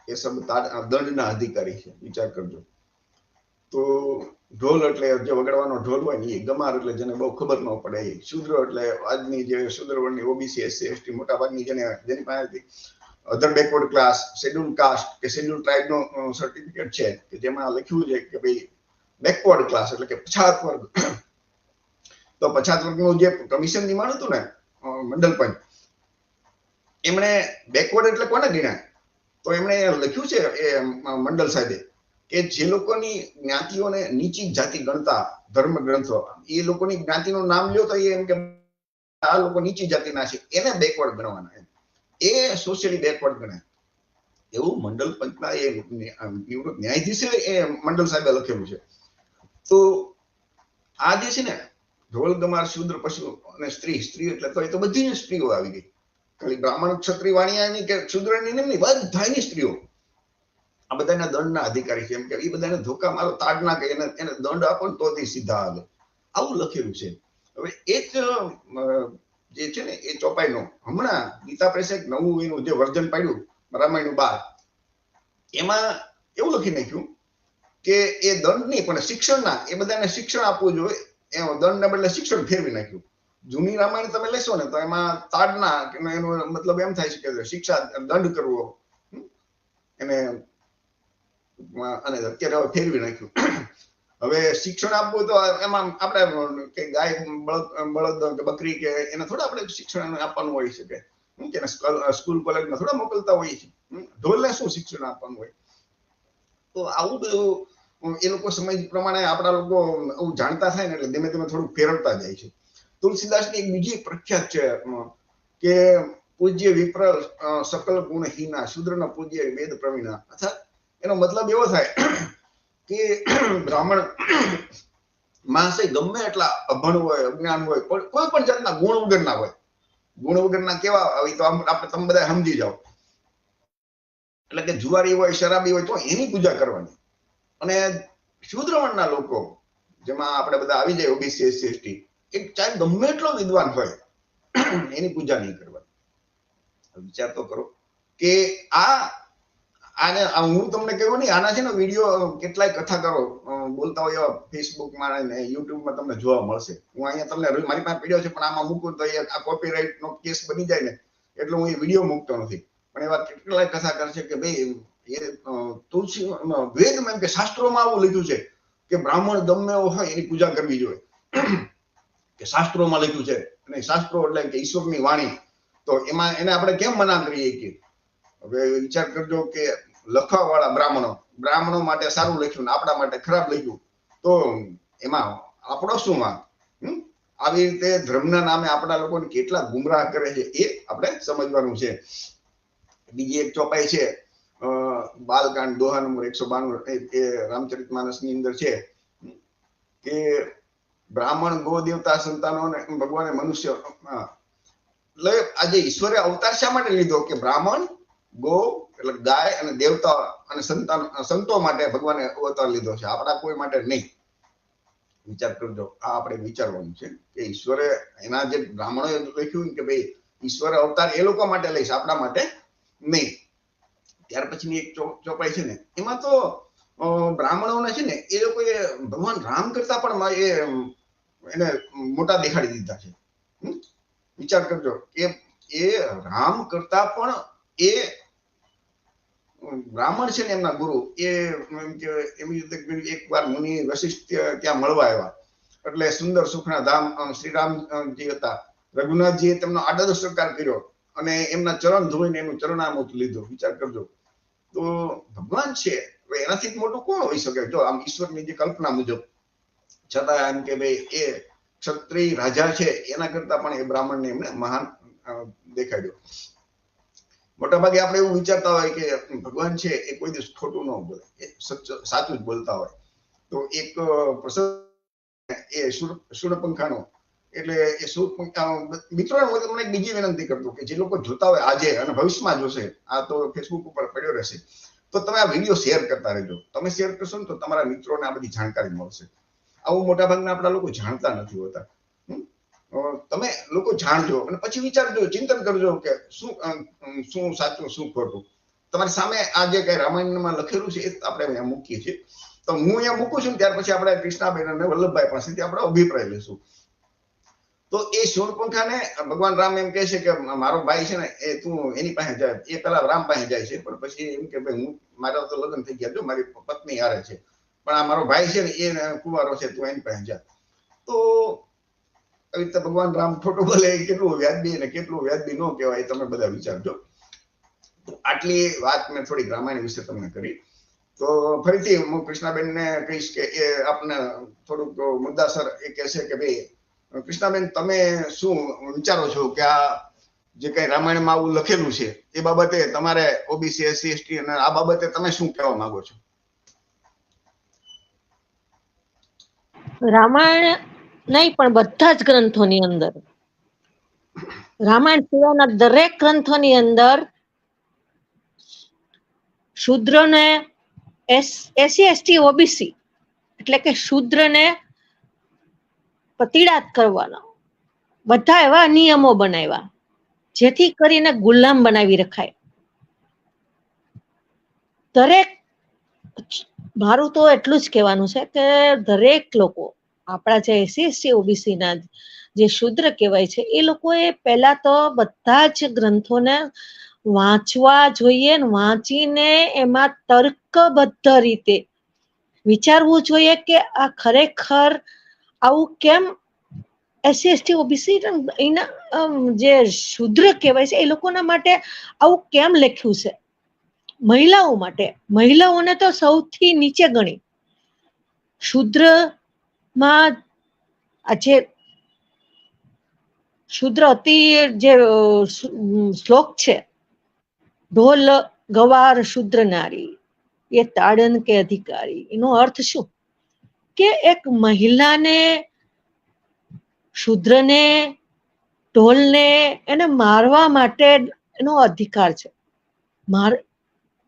એ સબ દંડના અધિકારી છે. વિચાર કરજો. તો ઢોલ એટલે જે વગાડવાનો ઢોલ હોય ને એ, ગમાર એટલે જેને બહુ ખબર ન પડે એ, શુદ્ર એટલે આજની જે શુદ્ર વર્ણની ઓબીસી, એસસી, એસટી મોટા ભાગની જેની પાસેથી અધર બેકવર્ડ ક્લાસ, શેડ્યુલ કાસ્ટ કે શેડ્યુલ ટ્રાઇબ નો સર્ટિફિકેટ છે કે જેમાં લખ્યું છે કે ભાઈ બેકવર્ડ ક્લાસ એટલે કે પછાત વર્ગ. તો પછાત વર્ગનું જે કમિશન નિમાણું હતું ને મંડળ પંચ, એમણે બેકવર્ડ એટલે કોને ગણ્યા? તો એમણે લખ્યું છે એ મંડળ સાહેબે કે જે લોકોની જ્ઞાતિઓને નીચી જાતિ ગણતા ધર્મ ગ્રંથો, એ લોકોની જ્ઞાતિનું નામ લ્યો તો એમ કે આ લોકો નીચી જાતિના છે, એને બેકવર્ડ ગણવાના. એ સોશિયલી બેકવર્ડ ગણાય. એવું મંડળ પંચના એ નિવૃત્ત ન્યાયાધીશે એ મંડળ સાહેબે લખેલું છે. તો આ જે છે ને ઢોલ ગમાર શુદ્ર પશુ અને સ્ત્રી, સ્ત્રી એટલે તો એ તો બધી જ સ્ત્રીઓ આવી ગઈ. ખાલી બ્રાહ્મણ, ક્ષત્રિય, વાણિયાની કે શુદ્રની નહીં, બધાની સ્ત્રીઓ આ બધાના દંડના અધિકારી છે. એમ કે એ બધાને ધોકા મારો, તાડ ના કે એને દંડ આપો ને તો સીધા હાલે, આવું લખેલું છે. હવે એ જ જે છે ને એ ચોપાઈનો હમણાં ગીતા પ્રેસે નવું એનું જે વર્ઝન પાડ્યું રામાયણ 12, એમાં એવું લખી નાખ્યું કે એ દંડ નહીં પણ શિક્ષણના, એ બધાને શિક્ષણ આપવું જોઈએ. એમ દંડના બદલે શિક્ષણ ફેરવી નાખ્યું. જૂની રામાયણ તમે લેશો ને તો એમાં તાડના, એનો મતલબ એમ થાય છે કે શિક્ષા, દંડ કરવો એને, અને અત્યારે ફેરવી નાખ્યું. હવે શિક્ષણ આપવું તો એમાં આપણે કે ગાય, બળદ કે બકરી કે એને થોડા આપણે શિક્ષણ આપવાનું હોય છે કે સ્કૂલ કોલેજમાં થોડા મોકલતા હોય છે. ઢોલને શું શિક્ષણ આપવાનું હોય? તો આવું બધું એ લોકો સમય પ્રમાણે આપણા લોકો આવું જાણતા થાય ને એટલે ધીમે ધીમે થોડું ફેરવતા જાય છે. તુલસીદાસની એક બીજી પ્રખ્યાત છે કે પૂજ્ય વિપ્ર સકલ ગુણહીના, શુદ્રના પૂજ્ય વેદ પ્રવીણા. અર્થાત એનો મતલબ એવો થાય કે બ્રાહ્મણ માણસે ગમે એટલા અભણ હોય, અજ્ઞાન હોય, કોઈ પણ જાતના ગુણ વગરના હોય. ગુણ વગરના કેવા હોય તો આપણે તમે બધા સમજી જાઓ. એટલે કે જુવારી હોય, શરાબી હોય તો એની પૂજા કરવાની. અને શુદ્રવર્ણના લોકો જેમાં આપણે બધા આવી જાય, ઓબીસી, એસસી, એસટી, એક ચાહે ગમે એટલો વિદ્વાન હોય એની પૂજા નહીં કરવાની. વિચાર તો કરો કે આને હું તમને કહ્યું નહીં, આના છે ને વિડીયો કેટલાય કથાકારો બોલતા હોય એવા ફેસબુકમાં અને યુટ્યુબમાં તમને જોવા મળશે. હું અહીંયા તમને મારી પાસે પીડ્યો છે પણ આમાં મૂકું તો આ કોપીરાઇટ નો કેસ બની જાય ને એટલે હું એ વિડીયો મૂકતો નથી. પણ એવા કેટલાય કથાકાર છે કે ભાઈ એ તુલસી વેદમાં એમ કે શાસ્ત્રોમાં આવું લખ્યું છે કે બ્રાહ્મણ ગમે એવો હોય એની પૂજા કરવી જોઈએ, કે શાસ્ત્રોમાં લખ્યું છે. અને શાસ્ત્રો એટલે કે ઈશ્વરની વાણી. તો એમાં એને આપણે કેમ મના કરીએ કે હવે વિચાર કરજો કે લખવા વાળા બ્રાહ્મણો માટે સારું લખ્યું ને આપણા માટે ખરાબ લખ્યું, તો એમાં આપણો શું વાંક? આવી રીતે ધર્મના નામે આપણા લોકોને કેટલા ગુમરાહ કરે છે એ આપણે સમજવાનું છે. બીજી એક ચોપાઈ છે બાલકાંડ દોહા નંબર 192 એ રામચરિતમાનસ ની અંદર છે કે બ્રાહ્મણ ગો દેવતા સંતાનો અને ભગવાને મનુષ્ય એટલે આજે ઈશ્વરે અવતાર શા માટે લીધો કે બ્રાહ્મણ ગો એટલે ગાય અને દેવતા અને સંતો માટે ભગવાને અવતાર લીધો છે, આપણા કોઈ માટે નહીં. વિચાર કરજો, આ આપણે વિચારવાનું છે કે ઈશ્વરે એના જે બ્રાહ્મણોએ લખ્યું કે ભાઈ ઈશ્વરે અવતાર એ લોકો માટે લઈશ, આપણા માટે નહીં. ત્યાર પછીની એક ચોપાઈ છે ને એમાં તો બ્રાહ્મણોને છે ને એ લોકોએ ભગવાન રામ કરતા પણ એને મોટા દેખાડી દીધા છે. વિચાર કરજો કે એ રામ કરતા પણ એ બ્રાહ્મણ છે ને એમના ગુરુ એ એમ કે એવી રીતે એકવાર મુનિ વશિષ્ઠ ત્યાં મળવા આવ્યા, એટલે સુંદર સુખના ધામ શ્રીરામજી હતા. રઘુનાથજીએ તેમનો આદર સત્કાર કર્યો અને એમના ચરણ ધોઈને એનું ચરણામૃત લીધું. વિચાર કરજો, તો ભગવાન છે એનાથી મોટું કોણ હોઈ શકે? જો આમ ઈશ્વરની જે કલ્પના મુજબ, છતાં એમ કે ભાઈ એ ક્ષત્રિય રાજા છે એના કરતા પણ એ બ્રાહ્મણને એમને મહાન દેખાડ્યો. મોટાભાગે આપણે એવું વિચારતા હોય કે ભગવાન છે એ કોઈ દિવસ ખોટું ન બોલે, એ સાચું જ બોલતા હોય. તો એક પ્રસંગ એ શૂળપંખાનો, એટલે એ શૂળપંખાનો મિત્રોને હું તમને બીજી વિનંતી કરતો કે જે લોકો જોતા હોય આજે અને ભવિષ્યમાં જોશે, આ તો ફેસબુક ઉપર પડ્યો રહેશે, તો તમે આ વિડીયો શેર કરતા રહેજો. તમે શેર કરશો ને તો તમારા મિત્રોને આ બધી જાણકારી મળશે. આવું મોટાભાગના આપણા લોકો જાણતા નથી હોતા. તમે લોકો જાણજો અને પછી વિચારજો, ચિંતન કરજો કે શું સાચું શું ખોટું. તમારી સામે આ જે કઈ રામાયણમાં લખેલું છે એ આપણે અહીંયા મૂકીએ છીએ. તો હું અહીંયા મૂકું છું ત્યાર પછી આપણે કૃષ્ણાબેન અને વલ્લભભાઈ પાસેથી આપણે અભિપ્રાય લેશું. તો એ શૂળપંખાને ભગવાન રામ એમ કહે છે કે મારો ભાઈ છે ને એ તું એની પાસે જાય. એ પેલા રામ પાસે જાય છે, પણ પછી એમ કે ભાઈ મારા તો લગ્ન થઈ ગયા, જો મારી પત્ની હારે છે, પણ આ મારો ભાઈ છે ને એ કુંવારો છે, તું એની પાસે જા. તો આવી રીતે ભગવાન રામ ખોટું બોલે કેટલું વ્યાજબી અને કેટલું વ્યાજબી ન કહેવાય તમે બધા વિચારજો. આટલી વાત મેં થોડી રામાયણ વિશે તમને કરી. તો ફરીથી હું કૃષ્ણાબેનને કહીશ કે એ આપને થોડુંક મુદ્દાસર એ કહેશે કે ભાઈ કૃષ્ણાબેન તમે શું વિચારો છો કે આ જે કઈ રામાયણમાં આવું લખેલું છે એ બાબતે તમારે ઓબીસી SC ST અને આ બાબતે તમે શું કહેવા માંગો છો? રામાયણ નહીં પણ બધા જ ગ્રંથોની અંદર, રામાયણ સિવાયના દરેક ગ્રંથોની અંદર શૂદ્રને SC ST OBC એટલે કે શૂદ્રને પતિડાત કરવાના બધા એવા નિયમો બનાવ્યા જેથી કરીને ગુલામ બનાવી રખાય. દરેક, મારું તો એટલું જ કહેવાનું છે કે દરેક લોકો આપણા જે SC ST OBC ના જે શૂદ્ર કહેવાય છે એ લોકોએ પહેલા તો બધા જ ગ્રંથોને વાંચવા જોઈએ, વાંચીને એમાં તર્કબદ્ધ રીતે વિચારવું જોઈએ કે આ ખરેખર આવું કેમ SC ST OBC એના જે શૂદ્ર કહેવાય છે એ લોકોના માટે આવું કેમ લખ્યું છે. મહિલાઓ માટે, મહિલાઓને તો સૌથી નીચે ગણી. શૂદ્રમાં આજે શૂદ્ર અતિ જે શ્લોક છે, ઢોલ ગવાર શૂદ્ર નારી એ તાડન કે અધિકારી, એનો અર્થ શું કે એક મહિલાને, શૂદ્રને, ઢોલને એને મારવા માટે એનો અધિકાર છે.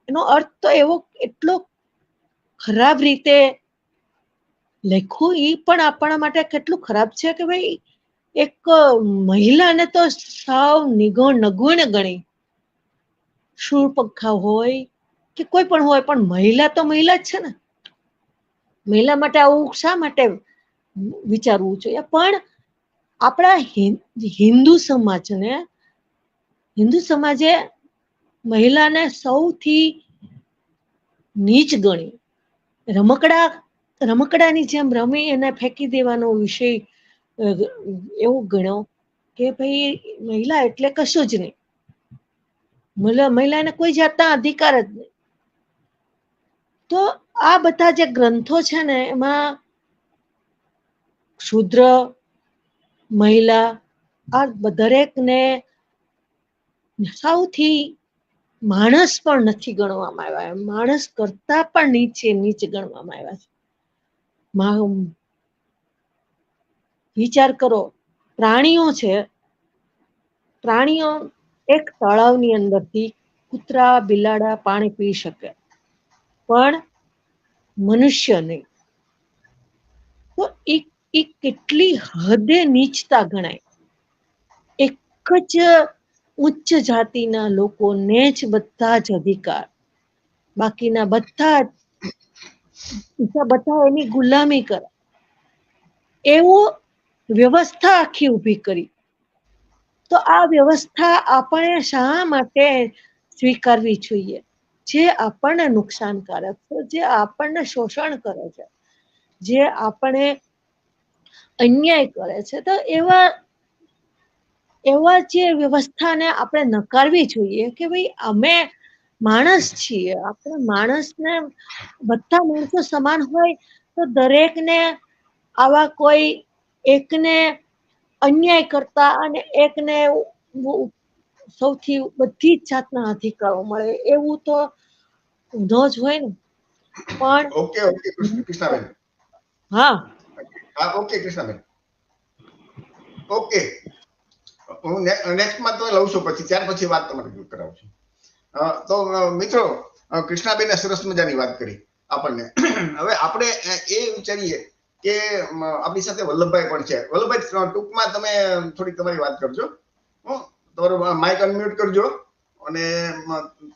એનો અર્થ તો એવો એટલો ખરાબ રીતે લખ્યું, એ પણ આપણા માટે કેટલું ખરાબ છે કે ભાઈ એક મહિલાને તો સાવ નગુણ ગણી. શૂળપંખા હોય કે કોઈ પણ હોય, પણ મહિલા તો મહિલા જ છે ને. મહિલા માટે આવું શા માટે વિચારવું જોઈએ? પણ આપણા હિન્દુ સમાજને હિન્દુ સમાજે મહિલાને સૌથી નીચ ગણી. રમકડાની જેમ રમી એને ફેંકી દેવાનો વિષય એવું ગણ્યો કે ભાઈ મહિલા એટલે કશું જ નહીં, મહિલાને કોઈ જાતના અધિકાર જ નહીં. તો આ બધા જે ગ્રંથો છે ને એમાં શૂદ્ર, મહિલા આ દરેકને સૌથી માણસ પણ નથી ગણવામાં આવ્યા, માણસ કરતા પણ નીચ ગણવામાં આવ્યા છે. વિચાર કરો, પ્રાણીઓ છે, પ્રાણીઓ એક તળાવની અંદરથી કૂતરા બિલાડા પાણી પી શકે, પણ મનુષ્ય નહીં. તો એ કેટલી હદે નીચતા ગણાય. એક જ ઉચ્ચ જાતિના લોકોને જ બધા જ અધિકાર, બાકીના બધા એની ગુલામી કરે એવો વ્યવસ્થા આખી ઊભી કરી. તો આ વ્યવસ્થા આપણે શા માટે સ્વીકારવી જોઈએ? જે આપણને નુકસાનકારક છે, જે આપણને શોષણ કરે છે, જે આપણે અન્યાય કરે છે, તો એવા જે વ્યવસ્થાને આપણે નકારવી જોઈએ કે ભાઈ અમે માણસ છીએ, આપણે માણસને બધા માણસો સમાન હોય તો દરેકને આવા કોઈ એકને અન્યાય કરતા અને એકને સૌથી બધી જ જાતના અધિકારો મળે એવું તો ન જ હોય ને. પણ ઓકે કૃષ્ણાબેન. હા ઓકે કૃષ્ણાબેન, ઓકે હું નેક્સ્ટમાં તો લઉં છું, પછી ત્યાર પછી વાત તમારે કરાવું છું. તો મિત્રો, કૃષ્ણાબેને સરસ મજાની વાત કરી આપણને. હવે આપણે એ વિચારીએ કે આપણી સાથે વલ્લભભાઈ પણ છે. વલ્લભભાઈ, ટૂંકમાં તમે થોડીક તમારી વાત કરજો. તમારું માઇક અનમ્યુટ કરજો અને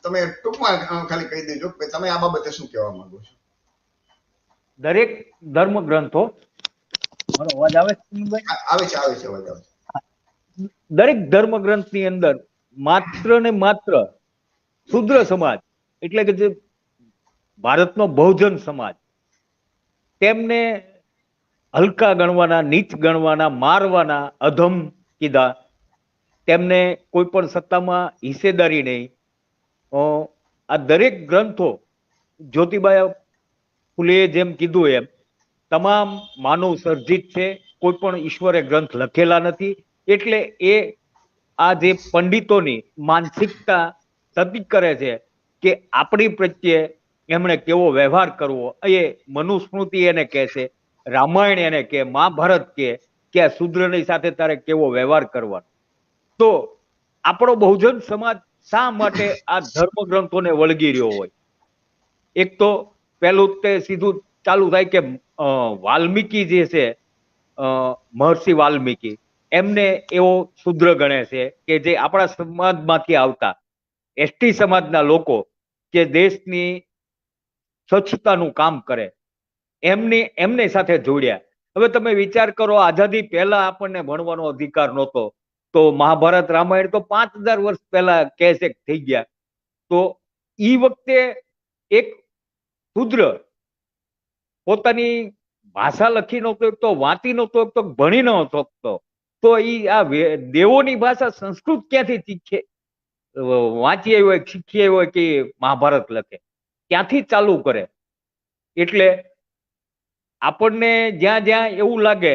તમે ટૂંકમાં ખાલી કહી દેજો કે તમે આ બાબતે શું કહેવા માંગો છો. દરેક ધર્મ ગ્રંથો, મારો અવાજ આવે છે? આવે છે અવાજ આવે છે. દરેક ધર્મ ગ્રંથની અંદર માત્ર ને માત્ર શુદ્ર સમાજ એટલે કે જે ભારતનો બહુજન સમાજ, તેમને હલકા ગણવાના, નીચ ગણવાના, મારવાના, અધમ કીધા. તેમને કોઈ પણ સત્તામાં હિસ્સેદારી નહીં. આ દરેક ગ્રંથો જ્યોતિબા ફૂલેએ જેમ કીધું એમ તમામ માનવ સર્જિત છે. કોઈ પણ ઈશ્વરે ગ્રંથ લખેલા નથી. એટલે એ આ જે પંડિતોની માનસિકતા સતીક કરે છે કે આપણી પ્રત્યે એમણે કેવો વ્યવહાર કરવો, એ મનુસ્મૃતિ એને કહે છે, રામાયણ એને કે, મહાભારત કે આ શૂદ્રની સાથે તારે કેવો વ્યવહાર કરવાનો. તો આપણો બહુજન સમાજ શા માટે આ ધર્મ ગ્રંથોને વળગી રહ્યો હોય? એક તો પેલું તે સીધું ચાલુ થાય કે વાલ્મીકી જે છે, મહર્ષિ વાલ્મીકી, એમને એવો શુદ્ર ગણે છે કે જે આપણા સમાજમાંથી આવતા એસટી સમાજના લોકો કે દેશની સ્વચ્છતાનું કામ કરે, એમને સાથે જોડ્યા. હવે તમે વિચાર કરો, આઝાદી પહેલા આપણને ભણવાનો અધિકાર નહોતો, તો મહાભારત રામાયણ તો 5000 વર્ષ પહેલા કેસેક થઈ ગયા. તો ઈ વખતે એક શુદ્ર પોતાની ભાષા લખી નહોતો શકતો, વાંચી નહોતો શકતો, ભણી નહોતો શકતો, તો ઈ આ દેવોની ભાષા સંસ્કૃત ક્યાંથી શીખે, વાંચી હોય, શીખી હોય કે મહાભારત લખે? ક્યાંથી ચાલુ કરે? એટલે આપણને જ્યાં જ્યાં એવું લાગે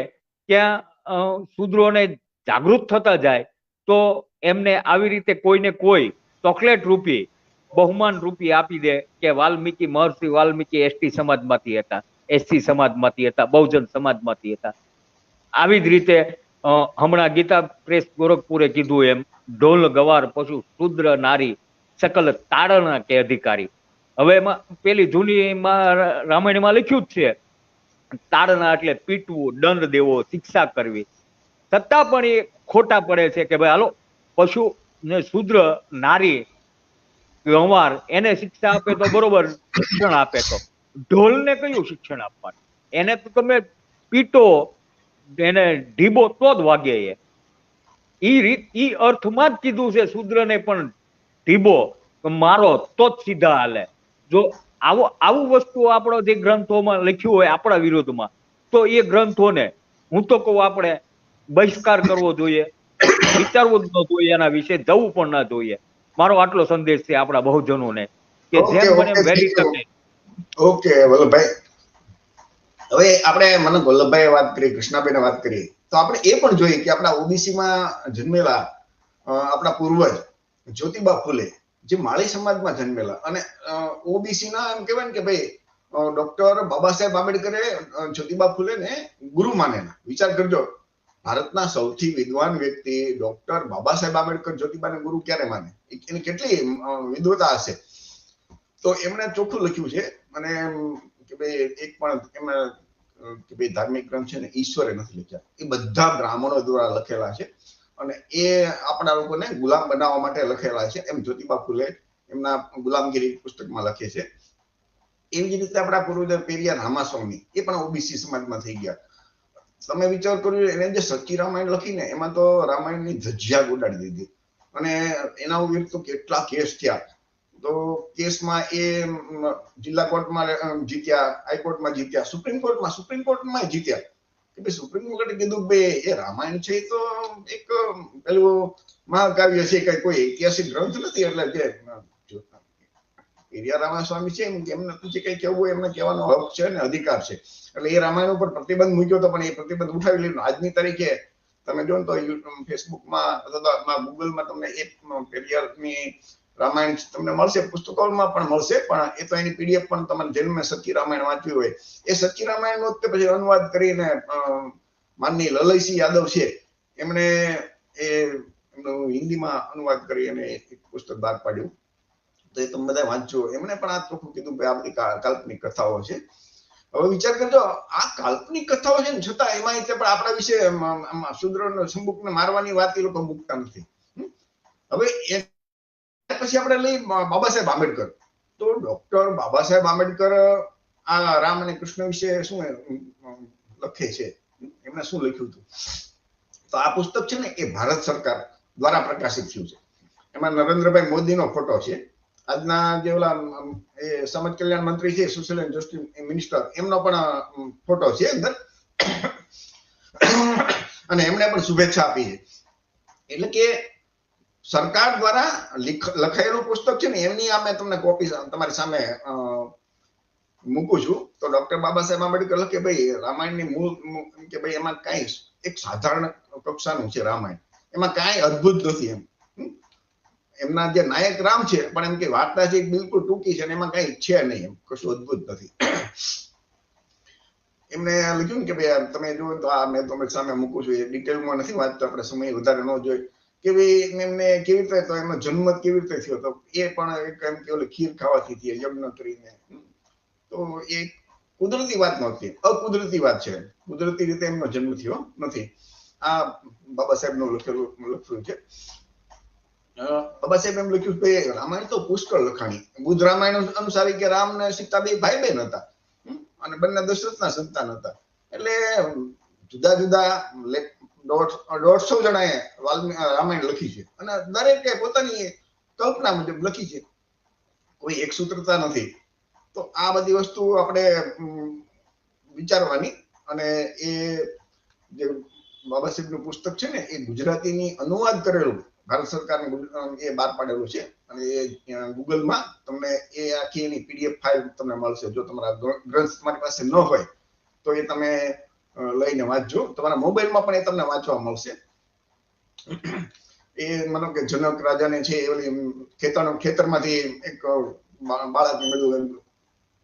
ત્યાં શૂદ્રોને જાગૃત થતા જાય, તો એમને આવી રીતે કોઈને કોઈ ચોકલેટ રૂપી, બહુમાન રૂપી આપી દે કે વાલ્મીકી, મહર્ષિ વાલ્મીકી એસટી સમાજમાંથી હતા, એસસી સમાજમાંથી હતા, બહુજન સમાજમાંથી હતા. આવી જ રીતે હમણાં ગીતા પ્રેસ ગોરખપુરે કીધું એમ, ઢોલ ગવાર પશુ શુદ્ર નારી સકલ તાળના કે અધિકારી. હવે એમાં પેલી જૂની રામાયણમાં લખ્યું જ છે, તાળના એટલે પીટવું, દંડ દેવો, શિક્ષા કરવી. છતાં પણ એ ખોટા પડે છે કે ભાઈ હાલો પશુ ને શુદ્ર નારી ગંવાર એને શિક્ષા આપે તો બરોબર, શિક્ષણ આપે તો ઢોલને કયું શિક્ષણ આપવાનું? એને તો તમે પીટો, એને ઢીબો તો જ વાગે. ઈ અર્થમાં જ કીધું છે શૂદ્રને પણ ઢીબો મારો તો જ સીધા હાલે. જો આવું વસ્તુ આપણો જે ગ્રંથોમાં લખ્યું હોય આપણા વિરોધમાં, તો એ ગ્રંથોને હું તો કહું આપણે બહિષ્કાર કરવો જોઈએ, વિચારવું જ ન જોઈએ, એના વિશે જવું પણ ના જોઈએ. મારો આટલો સંદેશ છે આપણા બહુજનોને કે જેમ બને એમ વહેલી તકે. ઓકે વલ્લભભાઈ, હવે આપણે મને વલ્લભભાઈએ વાત કરી, કૃષ્ણાબેને વાત કરી, તો આપણે એ પણ જોઈએ કે આપણા ઓબીસી માં જન્મેલા આપણા પૂર્વજ જ્યોતિબા ફૂલે જે માળી સમાજમાં જન્મેલા અને ઓબીસી ના એમ કહેવાય ને કે ભાઈ ડોક્ટર બાબા સાહેબ આંબેડકરે જ્યોતિબા ફૂલેને ગુરુ માનેલા. વિચાર કરજો, ભારતના સૌથી વિદ્વાન વ્યક્તિ ડોક્ટર બાબા સાહેબ આંબેડકર જ્યોતિબાને ગુરુ ક્યારે માને? એની કેટલી વિદ્વતા હશે. તો એમણે ચોખ્ખું લખ્યું છે અને કે ભાઈ એક પણ એમના કે ભાઈ ધાર્મિક ગ્રંથ છે ને ઈશ્વરે નથી લખ્યા, એ બધા બ્રાહ્મણો દ્વારા લખેલા છે અને એ આપણા લોકોને ગુલામ બનાવવા માટે લખેલા છે. એમ જ્યોતિબા ફૂલે એમના ગુલામગીરી પુસ્તકમાં લખે છે. એવી જ રીતે આપણા પૂર્વજ પેરિયાર રામાસ્વામી એ પણ ઓબીસી સમાજમાં થઈ ગયા. તમે વિચાર કર્યો, એને જે સચ્ચી રામાયણ લખીને એમાં તો રામાયણની ધજ્જા ઉડાડી દીધી અને એના વિરુદ્ધ તો કેટલા કેસ થયા. તો કેસમાં એ જિલ્લા કોર્ટમાં જીત્યા, હાઈકોર્ટમાં જીત્યા, સુપ્રીમ કોર્ટમાં જીત્યા. કે ભાઈ સુપ્રીમ કોર્ટે કીધું ભાઈ એ રામાયણ છે તો એક પેલું મહાકાવ્ય છે, કઈ કોઈ ઐતિહાસિક ગ્રંથ નથી. એટલે જે પેરિયાર રામાસ્વામી છે એમને પછી કઈ કહેવું હોય એમને કહેવાનો હક છે ને અધિકાર છે. એટલે એ રામાયણ ઉપર પ્રતિબંધ મૂક્યો હતો, પણ એ પ્રતિબંધ ઉઠાવી લીધો. આજની તારીખે તમે જો ને તો ફેસબુકમાં અથવા ગૂગલમાં તમને એક પેરિયારની રામાયણ તમને મળશે, પુસ્તકોમાં પણ મળશે, પણ એ તો એની પીડીએફ પણ તમારે જેને સચ્ચી રામાયણ વાંચવી હોય એ સચ્ચી રામાયણ નો પછી અનુવાદ કરીને માનની લલયસિંહ યાદવ છે એમણે એ હિન્દીમાં અનુવાદ કરી અને એક પુસ્તક બહાર પાડ્યું. તો એ તમે બધા વાંચો. એમણે પણ આ ચોખ્ખું કીધું કે આ બધી કાલ્પનિક કથાઓ છે. હવે વિચાર કરજો, આ કાલ્પનિક કથાઓ છે ને છતાં એમાં પણ આપણા વિશે શૂદ્ર શંભુકને મારવાની વાત એ લોકો મૂકતા નથી. હવે પછી આપણે લઈ બાબા સાહેબ આંબેડકર. તો ડોક્ટર બાબા સાહેબ આંબેડકર આ રામ અને કૃષ્ણ વિશે શું લખે છે, એમને શું લખ્યું હતું? તો આ પુસ્તક છે ને એ ભારત સરકાર દ્વારા પ્રકાશિત થયું છે. એમાં નરેન્દ્રભાઈ મોદીનો ફોટો છે. આજના જે ઓલા એ સમાજ કલ્યાણ મંત્રી છે, સોશિયલ એન્ડ જસ્ટિસ મિનિસ્ટર, એમનો પણ ફોટો છે અંદર અને એમણે પણ શુભેચ્છા આપી છે. એટલે કે સરકાર દ્વારા લખાયેલું પુસ્તક છે ને એમની આ મેં તમને કોપી તમારી સામે મૂકું છું. તો ડોક્ટર બાબા સાહેબ આંબેડકર લખે ભાઈ રામાયણની મૂળ કે ભાઈ એમાં કઈ એક સાધારણ કક્ષાનું છે રામાયણ, એમાં કાંઈ અદ્ભુત નથી. એમના જે નાયક રામ છે પણ એમ કે વાર્તા છે બિલકુલ ટૂંકી છે અને એમાં કઈ છે નહીં, એમ કશું અદ્ભુત નથી. એમને લખ્યું ને કે ભાઈ તમે જુઓ તો આ મેં તમને સામે મૂકું છું, એ ડિટેલમાં નથી વાંચતો, આપણે સમય વધારે ન જોઈએ કે ભાઈ એમને કેવી રીતે તો એમનો જન્મ કેવી રીતે થયો હતો એ પણ એમ કે ખીર ખાવાથી થયો, યજ્ઞ કરીને. તો એ કુદરતી વાત નહોતી, અકુદરતી વાત છે. કુદરતી રીતે એમનો જન્મ થયો નથી. આ બાબા સાહેબ નું લખ્યું છે. બાબા સાહેબ એમ લખ્યું કે રામાયણ તો પુષ્કળ લખાણી. બુદ્ધ રામાયણ અનુસાર કે રામ ને સીતા બે ભાઈ બહેન હતા અને બંને દશરથના સંતાન હતા. એટલે જુદા જુદા 150 જણાએ રામાયણ લખી છે અને દરેકે પોતાની કલ્પના મુજબ લખી છે, કોઈ એક સૂત્રતા નથી. તો આ બધી વસ્તુ આપણે વિચારવાની. અને એ જે બાબા સાહેબનું પુસ્તક છે ને એ ગુજરાતીની અનુવાદ કરેલું ભારત સરકારને એ બહાર પાડેલું છે અને એ ગૂગલમાં તમને એ આખી એની પીડીએફ ફાઇલ તમને મળશે. જો તમારા ગ્રંથ તમારી પાસે ન હોય તો એ તમે લઈને વાંચજો. તમારા મોબાઈલમાં પણ એ તમને વાંચવા મળશે. એ માનો કે જનક રાજાને છે એ ખેતરમાંથી એક બાળક મળ્યું,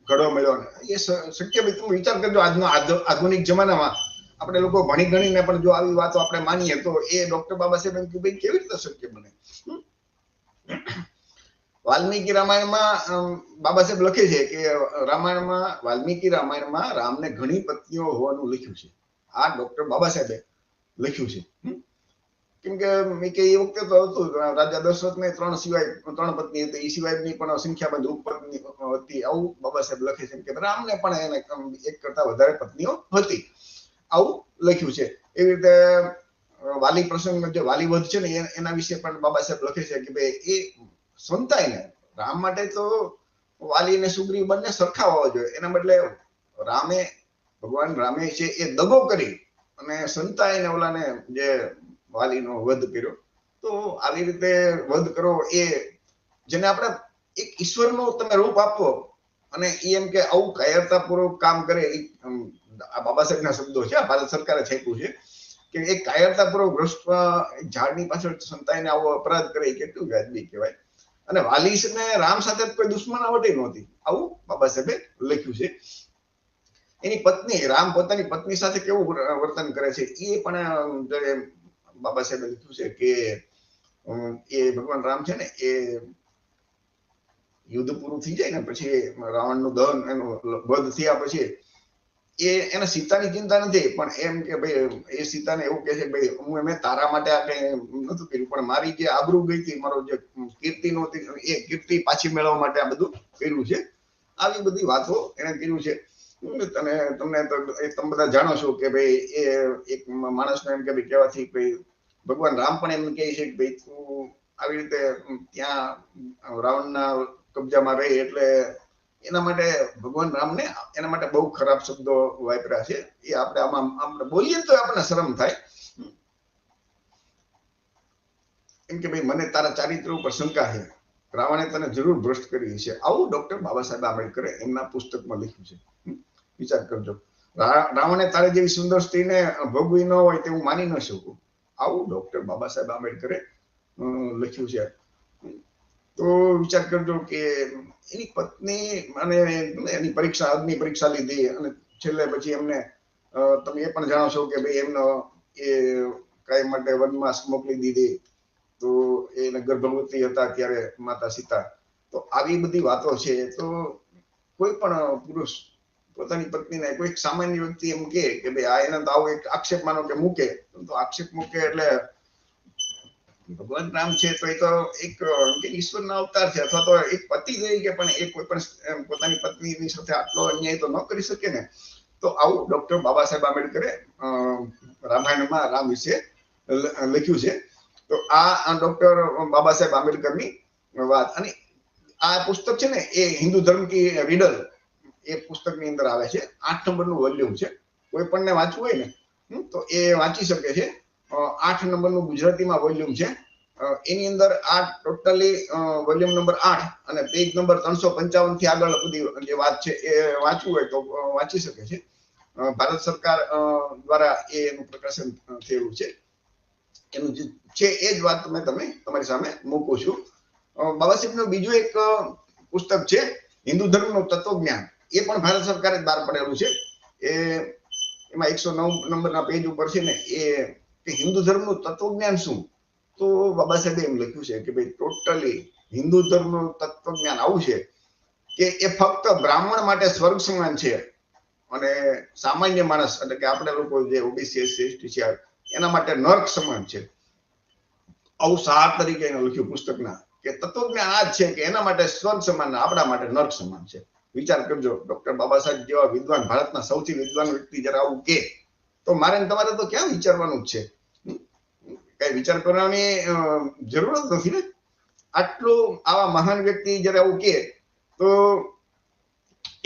ઘડો મળ્યો. એ શક્ય તમે વિચાર કરજો, આજનો આધુનિક જમાનામાં આપણે લોકો ભણી ગણીને પણ જો આવી વાતો આપણે માનીએ તો એ ડોક્ટર બાબા સાહેબ એમ કે ભાઈ કેવી રીતે શક્ય બને? વાલ્મીકી રામાયણમાં બાબા સાહેબ લખે છે કે વાલ્મીકી રામાયણમાં રામને ઘણી પત્નીઓ હોવાનું લખ્યું છે. આ ડોક્ટર બાબા સાહેબે લખ્યું છે. કેમ કે એ વખતે તો હતું રાજા દશરથને 3 પત્ની હતી, એ સિવાયની પણ સંખ્યાબંધ ઉપપત્ની હતી. આવું બાબા સાહેબ લખે છે કે રામને પણ એને એક કરતા વધારે પત્નીઓ હતી, આવું લખ્યું છે. એવી રીતે વાલી પ્રસંગ જે વાલી વધ છે ને એના વિશે પણ બાબા સાહેબ લખે છે કે ભાઈ એ સંતાય ને રામ માટે તો વાલી ને સુગ્રીવ બંને સરખા હોવા જોઈએ, એના બદલે ભગવાન રામે છે એ દગો કરી અને સંતાય ને ઓલાને જે વાલીનો વધ કર્યો. તો આવી રીતે વધ કરો એ જેને આપણે એક ઈશ્વરનું તમે રૂપ આપો અને એમ કે આવું કાયરતાપૂર્વક કામ કરે, આ બાબા સાહેબના શબ્દો છે, ભારત સરકારે છાપ્યું છે કે એક કાયરતાપૂર્વક વૃક્ષ ઝાડની પાછળ સંતાઈને આવો અપરાધ કરે એ કેટલું વ્યાજબી કહેવાય. અને વાલી ને રામ સાથે કોઈ દુશ્મનાવટ નહોતી, આવું બાબા સાહેબે લખ્યું છે. એની પત્ની રામ પોતાની પત્ની સાથે કેવું વર્તન કરે છે એ પણ બાબા સાહેબે લખ્યું છે કે એ ભગવાન રામ છે ને એ યુદ્ધ પૂરું થઈ જાય ને પછી રાવણનું દહન એનું વધ થયા પછી એને સીતાની ચિંતા નથી, પણ એમ કે ભાઈ એ સીતાને એવું કે છે ભાઈ હું એમ તારા માટે આ કઈ નતું કર્યું, પણ મારી જે આબરૂ ગઈ હતી, મારો જે કીર્તિ નહોતી એ કીર્તિ પાછી મેળવવા માટે આ બધું કર્યું છે. આવી બધી વાતો એને કર્યું છે. અને તમે બધા જાણો છો કે ભાઈ એ એક માણસને એમ કે ભાઈ કહેવાથી ભાઈ ભગવાન રામ પણ એમ કહે છે કે ભાઈ તું આવી રીતે ત્યાં રાવણના કબજામાં રહી, એટલે એના માટે ભગવાન રામને એના માટે બહુ ખરાબ શબ્દો વાપર્યા છે. એ આપણે આમાં આપણે બોલીએ તો આપણને શરમ થાય એમ કે ભાઈ મને તારા ચારિત્ર ઉપર શંકા છે, રાવણે તને જરૂર ભ્રષ્ટ કરી છે. આવું ડોક્ટર બાબા સાહેબ આંબેડકરે એમના પુસ્તકમાં લખ્યું છે. વિચાર કરજો, રાવણે તારે જેવી સુંદર સ્ત્રીને ભોગવી ન હોય તે હું માની ન શકું, આવું ડોક્ટર બાબા સાહેબ આંબેડકરે લખ્યું છે. તો વિચાર કરજો કે એની પત્ની અને એની પરીક્ષા અગ્નિ પરીક્ષા લીધી અને છેલ્લે પછી એમને તમે એ પણ જાણો છો કે ભાઈ એમનો એ કઈ માટે વનવાસ મોકલી દીધી, તો એને ગર્ભવતી હતા ત્યારે માતા સીતા. તો આવી બધી વાતો છે. તો કોઈ પણ પુરુષ પોતાની પત્નીને કોઈ સામાન્ય વ્યક્તિ એમ કે ભાઈ આ એને તો આવો એક આક્ષેપ માનો કે મૂકે, તો આક્ષેપ મૂકે એટલે ભગવાન રામ છે તો એ તો એક ઈશ્વરના અવતાર છે, અથવા તો એક પતિ તરીકે પણ એ કોઈ પણ પોતાની પત્નીની સાથે આટલો અન્યાય તો ન કરી શકે ને. તો આવું ડોક્ટર બાબા સાહેબ આંબેડકરે રામાયણમાં રામ વિશે લખ્યું છે. તો આ ડોક્ટર બાબા સાહેબ આંબેડકરની વાત. અને આ પુસ્તક છે ને એ હિન્દુ ધર્મ કી રીડલ એ પુસ્તકની અંદર આવે છે. 8 નંબરનું વોલ્યુમ છે. કોઈ પણ ને વાંચવું હોય ને તો એ વાંચી શકે છે. 8 નંબરનું ગુજરાતીમાં વોલ્યુમ છે. એની અંદર આ ટોટલી વોલ્યુમ નંબર 8 અને પેજ નંબર 355 થી આગળ બધી જે વાત છે એ વાંચવું હોય તો વાંચી શકે છે. ભારત સરકાર દ્વારા એનું પ્રકાશન થયેલું છે. એનું જે છે એ જ વાત મેં તમારી સામે મૂકું છું. બાબા સાહેબનું બીજું એક પુસ્તક છે હિન્દુ ધર્મનું તત્વજ્ઞાન. એ પણ ભારત સરકારે બહાર પડેલું છે. એમાં 109 નંબરના પેજ ઉપર છે ને એ કે હિન્દુ ધર્મનું તત્વજ્ઞાન શું. તો બાબા સાહેબે એમ લખ્યું છે કે ભાઈ ટોટલી હિન્દુ ધર્મનું તત્વજ્ઞાન આવું છે કે એ ફક્ત બ્રાહ્મણ માટે સ્વર્ગ સમાન છે અને સામાન્ય માણસ એટલે કે આપણે લોકો જે ઓબીસી એસસી એસટી છે એના માટે નર્ક સમાન છે. આવું સાર તરીકે એને લખ્યું પુસ્તકના કે તત્વજ્ઞાન આ જ છે કે એના માટે સ્વર્ગ સમાન, આપણા માટે નર્ક સમાન છે. વિચાર કરજો, ડોક્ટર બાબા સાહેબ જેવા વિદ્વાન, ભારતના સૌથી વિદ્વાન વ્યક્તિ જયારે આવું કે તો મારે તમારે તો ક્યાં વિચારવાનું જ છે. કઈ વિચાર કરવાની જરૂર જ નથી ને. આટલું આવા મહાન વ્યક્તિ જયારે આવું કે તો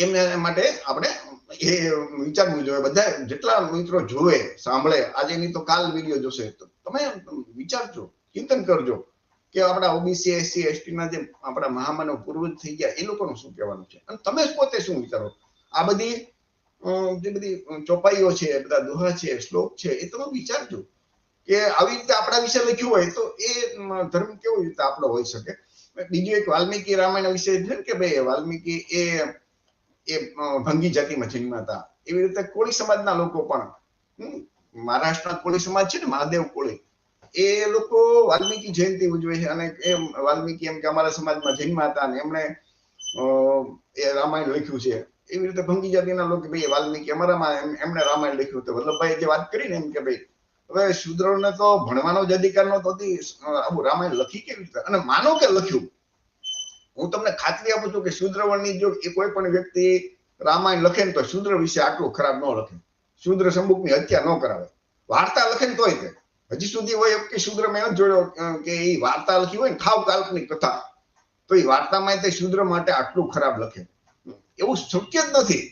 એમને માટે આપણે એ વિચારવું જોઈએ. બધા જેટલા મિત્રો જોવે સાંભળે આજે નહીં તો કાલ વિડીયો જોશે તો તમે વિચારજો, ચિંતન કરજો કે આપણા ઓબીસી એસસી એસટી ના જે આપણા મહામાનવ પૂર્વજ થઈ ગયા એ લોકોનું શું કહેવાનું છે અને તમે પોતે શું વિચારો. આ બધી જે બધી ચોપાઈઓ છે, બધા દોહા છે, શ્લોક છે, એ તમે વિચારજો કે આવી રીતે આપણા વિશે લખ્યું હોય તો એ ધર્મ કેવી રીતે આપણો હોઈ શકે. બીજું એક વાલ્મીકી રામાયણ વિશે છે કે ભાઈ વાલ્મીકી એ ભંગી જાતિમાં જન્મ્યા હતા. એવી રીતે કોળી સમાજના લોકો પણ મહારાષ્ટ્રના કોળી સમાજ છે ને મહાદેવ કોળી, એ લોકો વાલ્મીકી જયંતિ ઉજવે છે અને એમ વાલ્મીકી એમ કે અમારા સમાજમાં જન્મ્યા હતા અને એમણે એ રામાયણ લખ્યું છે. એવી રીતે ભંગી જાતિના લોકો ભાઈ વાલ્મીકી અમારામાં એમણે રામાયણ લખ્યું હતું. વલ્લભભાઈ જે વાત કરી ને એમ કે ભાઈ હવે શૂદ્રોને તો ભણવાનો જ અધિકાર નહોતો, આવું રામાયણ લખી કેવી રીતે અને માનો કે લખ્યું. હું તમને ખાતરી આપું છું કે શૂદ્ર વર્ણની જો એ કોઈ પણ વ્યક્તિ રામાયણ લખે ને તો શૂદ્ર વિશે આટલું ખરાબ ન લખે. શૂદ્ર સંબુકની હત્યા ન કરાવે. વાર્તા લખે ને તોય તે હજી સુધી હોય કે શૂદ્ર મેં નથી જોયો કે એ વાર્તા લખી હોય ને ખાવ કાલ્પનિક કથા, તો એ વાર્તામાં તે શૂદ્ર માટે આટલું ખરાબ લખે, એવું શક્ય જ નથી.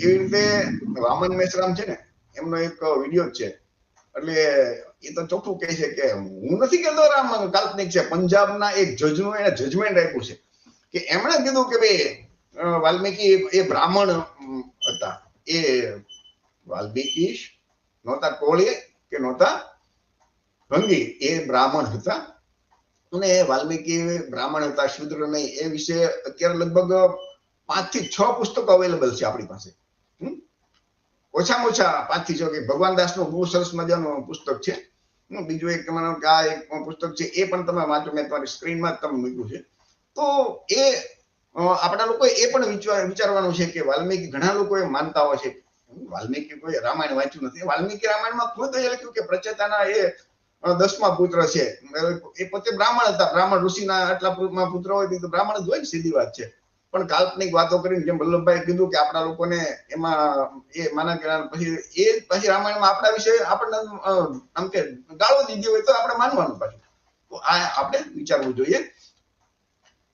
એવી રીતે વામન મેશ્રામ છે ને, એમનો એક વિડીયો છે, એટલે એ તો ચોખ્ખું કહે છે કે હું નથી કહેતો રામ કાલ્પનિક છે. પંજાબના એક જજનું એને જજમેન્ટ આપ્યું છે કે એમણે કીધું કે ભાઈ વાલ્મીકી એ બ્રાહ્મણ હતા, એ વાલ્મીકી નહોતા કોળી કે નહોતા ભંગી, એ બ્રાહ્મણ હતા. અને વાલ્મીકી બ્રાહ્મણ હતા, શૂદ્ર નહીં. એ વિશે અત્યારે લગભગ 5 થી 6 પુસ્તકો અવેલેબલ છે આપણી પાસે. ઓછામાં ઓછા 5 થી 6 કે ભગવાન દાસનું બહુ સરસ મજાનું પુસ્તક છે. બીજું એક તમારું આ એક પુસ્તક છે, એ પણ તમે વાંચો, મેં તમારી સ્ક્રીનમાં જ તમે મૂક્યું છે. તો એ આપણા લોકો એ પણ વિચારવાનું છે કે વાલ્મીકી, ઘણા લોકો એ માનતા હોય છે વાલ્મીકી કોઈ રામાયણ વાંચ્યું નથી. વાલ્મીકી રામાયણમાં ખુદ એ લખ્યું કે પ્રચેતાના એ 10મા પુત્ર છે. એ પોતે બ્રાહ્મણ હતા, બ્રાહ્મણ ઋષિના આટલા પુત્ર હોય તો બ્રાહ્મણ જ હોય ને, સીધી વાત છે. પણ કાલ્પનિક વાતો કરીને જેમ વલ્લભભાઈ કીધું કે આપણા લોકોને એમાં એ માના પછી રામાયણમાં આપણા વિશે આપણને આમ કે ગાળો દીધી હોય તો આપણે માનવાનું પાછું. તો આ આપણે વિચારવું જોઈએ.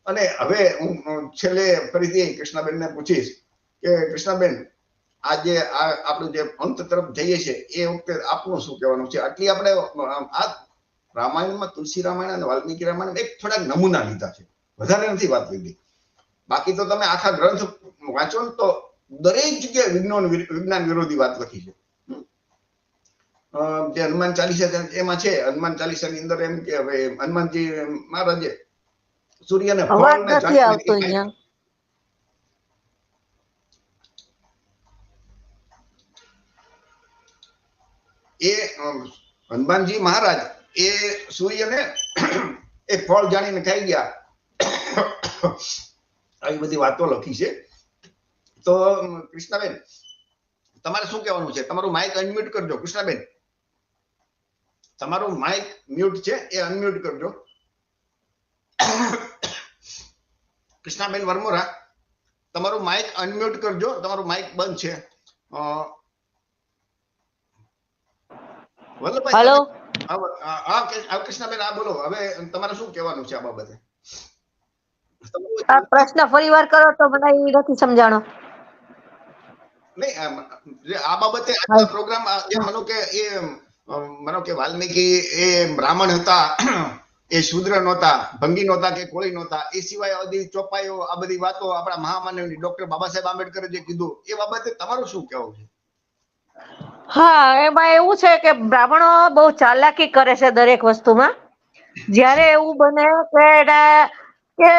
અને હવે હું છેલ્લે ફરીથી કૃષ્ણાબેનને પૂછીશ કે કૃષ્ણાબેન, આજે આપણું જે અંત તરફ જઈએ છીએ એ વખતે આપનું શું કહેવાનું છે? આટલી આપણે આ રામાયણમાં તુલસી રામાયણ અને વાલ્મીકી રામાયણ એક થોડાક નમૂના લીધા છે, વધારે નથી વાત લીધી. બાકી તો તમે આખા ગ્રંથ વાંચો ને તો દરેક જગ્યાએ વિજ્ઞાન વિરોધી વાત લખી છે. જે હનુમાન ચાલીસા એમાં છે, હનુમાન ચાલીસા ની અંદર એમ કે હવે હનુમાનજી મહારાજે સૂર્યને અવાજ નથી આવતો અહીંયા. એ હનુમાનજી મહારાજ એ સૂર્યને એક ફળ જાણીને ખાઈ ગયા, આવી બધી વાતો લખી છે. તો કૃષ્ણાબેન, તમારે શું કહેવાનું છે? તમારું માઇક અનમ્યુટ કરજો. કૃષ્ણાબેન, તમારું માઇક મ્યુટ છે, એ અનમ્યુટ કરજો. કૃષ્ણાબેન વરમોરા, તમારું માઇક અનમ્યુટ કરજો, તમારું માઇક બંધ છે. હેલો, કૃષ્ણાબેન આ બોલો, હવે તમારે શું કહેવાનું છે આ બાબતે? આ પ્રશ્ન ફરીવાર કરો તો મને એ નથી સમજાણો. નહીં, આ બાબતે પ્રોગ્રામ માનો કે વાલ્મીકી એ બ્રાહ્મણ હતા, એ શૂદ્ર નહોતા, ભંગી નહોતા કે કોળી નહોતા, એ સિવાય બધી ચોપાઈઓ, આ બધી વાતો આપણા મહામાનવ ડોક્ટર બાબા સાહેબ આંબેડકરે જે કીધું એ બાબતે તમારું શું કહેવું છે? હા, એમાં એવું છે કે બ્રાહ્મણો બહુ ચાલાકી કરે છે દરેક વસ્તુમાં. જ્યારે એવું બને કે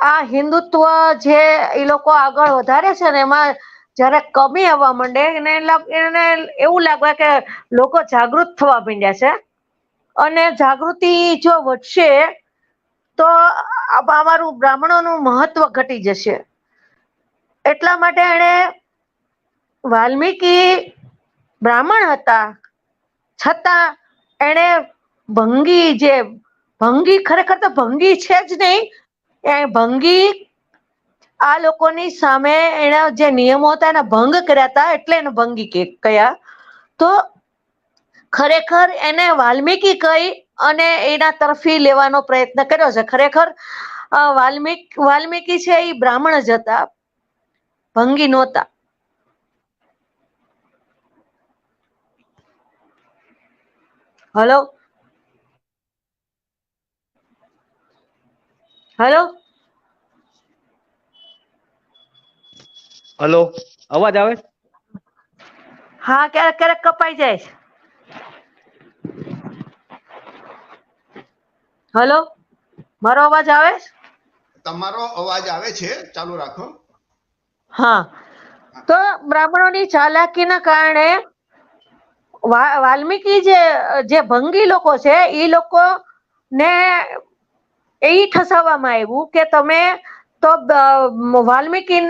આ હિન્દુત્વ જે એ લોકો આગળ વધારે છે ને, એમાં જયારે કમી આવવા માંડે એને એવું લાગે કે લોકો જાગૃત થવા માંડ્યા છે, અને જાગૃતિ જો વધશે તો અમારું બ્રાહ્મણોનું મહત્વ ઘટી જશે. એટલા માટે એને વાલ્મીકી બ્રાહ્મણ હતા છતાં એને ભંગી ખરેખર તો ભંગી છે જ નહીં, એ ભંગી આ લોકોની સામે એના જે નિયમો હતા એના ભંગ કર્યા હતા, એટલે એને ભંગી કયા. તો ખરેખર એને વાલ્મીકી કહી અને એના તરફી લેવાનો પ્રયત્ન કર્યો છે. ખરેખર વાલ્મીકી છે એ બ્રાહ્મણ જ હતા, ભંગી નહોતા. હેલો હેલો હેલો, અવાજ આવે? હા, ક્યારેક ક્યારેક કપાઈ જાય. હેલો, મારો અવાજ આવે? તમારો અવાજ આવે છે, ચાલુ રાખો. હા, તો બ્રાહ્મણોની ચાલાકીના કારણે વાલ્મીકી જે ભંગી લોકો છે એ લોકો ને એ ઠસાવવામાં આવ્યું કે તમે તો વાલ્મીકી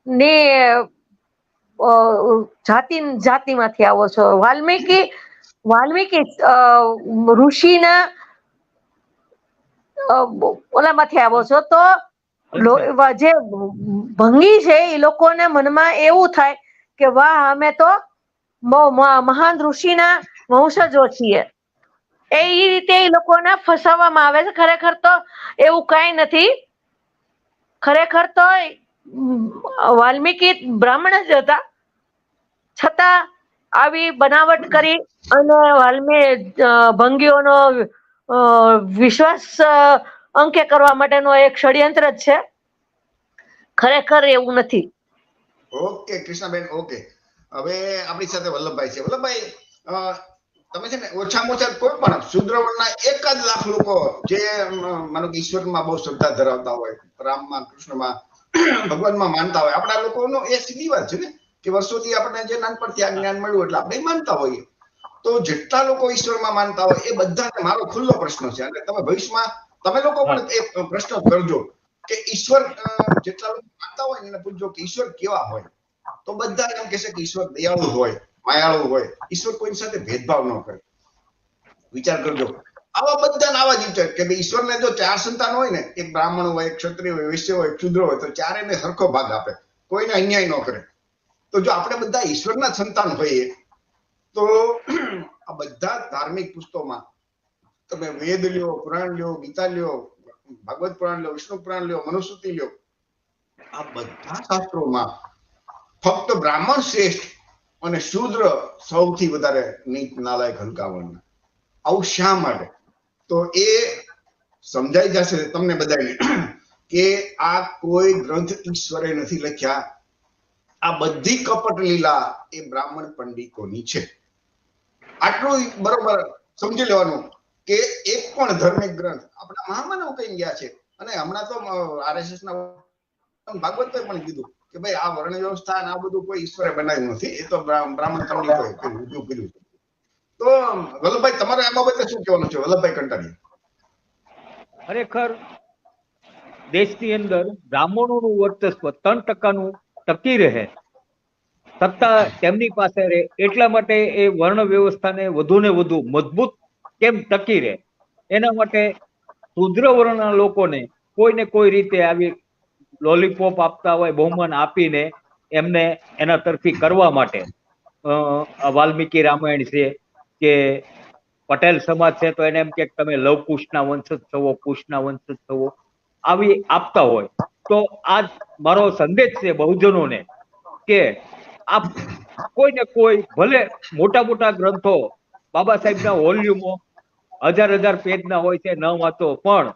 ની જાતિમાંથી આવો છો. વાલ્મીકી ઋષિના ઓલામાંથી આવો છો. તો જે ભંગી છે એ લોકોને મનમાં એવું થાય કે વાહ, અમે તો બહુ મહાન ઋષિના વંશજો છીએ. એ રીતે એ લોકોને ફસાવવામાં આવે છે. ખરેખર તો એવું કઈ નથી. ખરેખર તો વાલ્મીકી બ્રાહ્મણ જ હતા, છતાં આવી બનાવટ કરી અને ભંગીઓનો વિશ્વાસ અંકે કરવા માટેનો એક ષડયંત્ર જ છે. ખરેખર એવું નથી. Okay Krishnaben, okay. હવે આપણી સાથે વલ્લભભાઈ છે. વલ્લભભાઈ, તમે છે ને ઓછામાં ઓછા કોઈ પણ શૂદ્ર વર્ણના 1 લાખ લોકો જે માનો કે ઈશ્વરમાં બહુ શ્રદ્ધા ધરાવતા હોય, રામમાં, કૃષ્ણમાં, ભગવાનમાં માનતા હોય, આપણા લોકોનો એ સીધી વાત છે ને કે વર્ષોથી આપણને જે નાનપણથી આ જ્ઞાન મળ્યું એટલે આપણે માનતા હોઈએ. તો જેટલા લોકો ઈશ્વરમાં માનતા હોય એ બધાને મારો ખુલ્લો પ્રશ્ન છે, અને તમે ભવિષ્યમાં તમે લોકો પણ એ પ્રશ્ન કરજો કે ઈશ્વર જેટલા લોકો માનતા હોય ને એને પૂછજો કે ઈશ્વર કેવા હોય. તો બધા એમ કહેશે કે ઈશ્વર દયાળુ હોય, માયાળુ હોય, ઈશ્વર કોઈની સાથે ભેદભાવ ન કરે. વિચાર કરજો. આવા બધાને આવા જ વિચાર કે ઈશ્વરને જો 4 સંતાન હોય ને, એક બ્રાહ્મણ હોય, એક ક્ષત્રિય હોય, વૈશ્ય હોય, શુદ્ર હોય, તો ચારેયને સરખો ભાગ આપે, કોઈને અન્યાય ન કરે. તો જો આપણે બધા ઈશ્વરના સંતાન હોઈએ તો આ બધા ધાર્મિક પુસ્તકોમાં તમે વેદ લ્યો, પુરાણ લ્યો, ગીતા લ્યો, ભાગવત પુરાણ લ્યો, વિષ્ણુ પુરાણ લ્યો, મનુસ્મૃતિ લ્યો, આ બધા શાસ્ત્રોમાં ફક્ત બ્રાહ્મણ શ્રેષ્ઠ અને શૂદ્ર સૌથી વધારે નીચ, નાલાયક, હલકા વર્ણ. આવું શા માટે? તો એ સમજાઈ જશે તમને બધાને કે આ કોઈ ગ્રંથ ઈશ્વરે નથી લખ્યા. આ બધી કપટ લીલા એ બ્રાહ્મણ પંડિતોની છે. આટલું બરોબર સમજી લેવાનું કે એક પણ ધાર્મિક ગ્રંથ આપણા મહામાનવ કઈ ગયા છે. અને હમણાં તો આરએસએસ ના ભાગવતોએ પણ કીધું કે ભાઈ આ વર્ણ વ્યવસ્થા અને આ બધું કોઈ ઈશ્વરે બનાવ્યું નથી, એ તો બ્રાહ્મણ પંડિતોએ ઊભું કર્યું છે. તો વલ્લભભાઈ, તમારે આ બાબતે શું કહેવાનું છે? વલ્લભભાઈ કંટાળીયા. ખરેખર દેશની અંદર બ્રાહ્મણોનું વર્ચસ્વ 3% ટકી રહે, સત્તા તેમની પાસે રહે, એટલા માટે એ વર્ણ વ્યવસ્થાને વધુ ને વધુ મજબૂત કેમ ટકી રહે, એના માટે શુદ્ર વર્ણના લોકોને કોઈને કોઈ રીતે આવી લોલીપોપ આપતા હોય, બહુમાન આપીને એમને એના તરફી કરવા માટે વાલ્મીકી રામાયણ છે કે પટેલ સમાજ છે તો એને એમ કે તમે લવ કુશના વંશજ થવો, કુશના વંશજ થવો, આવી આપતા હોય. તો આજ મારો સંદેશ છે બહુજનોને કે આપ કોઈને કોઈ ભલે મોટા મોટા ગ્રંથો બાબા સાહેબના વોલ્યુમો 1000 પેજના હોય છે, ન વાંચો, પણ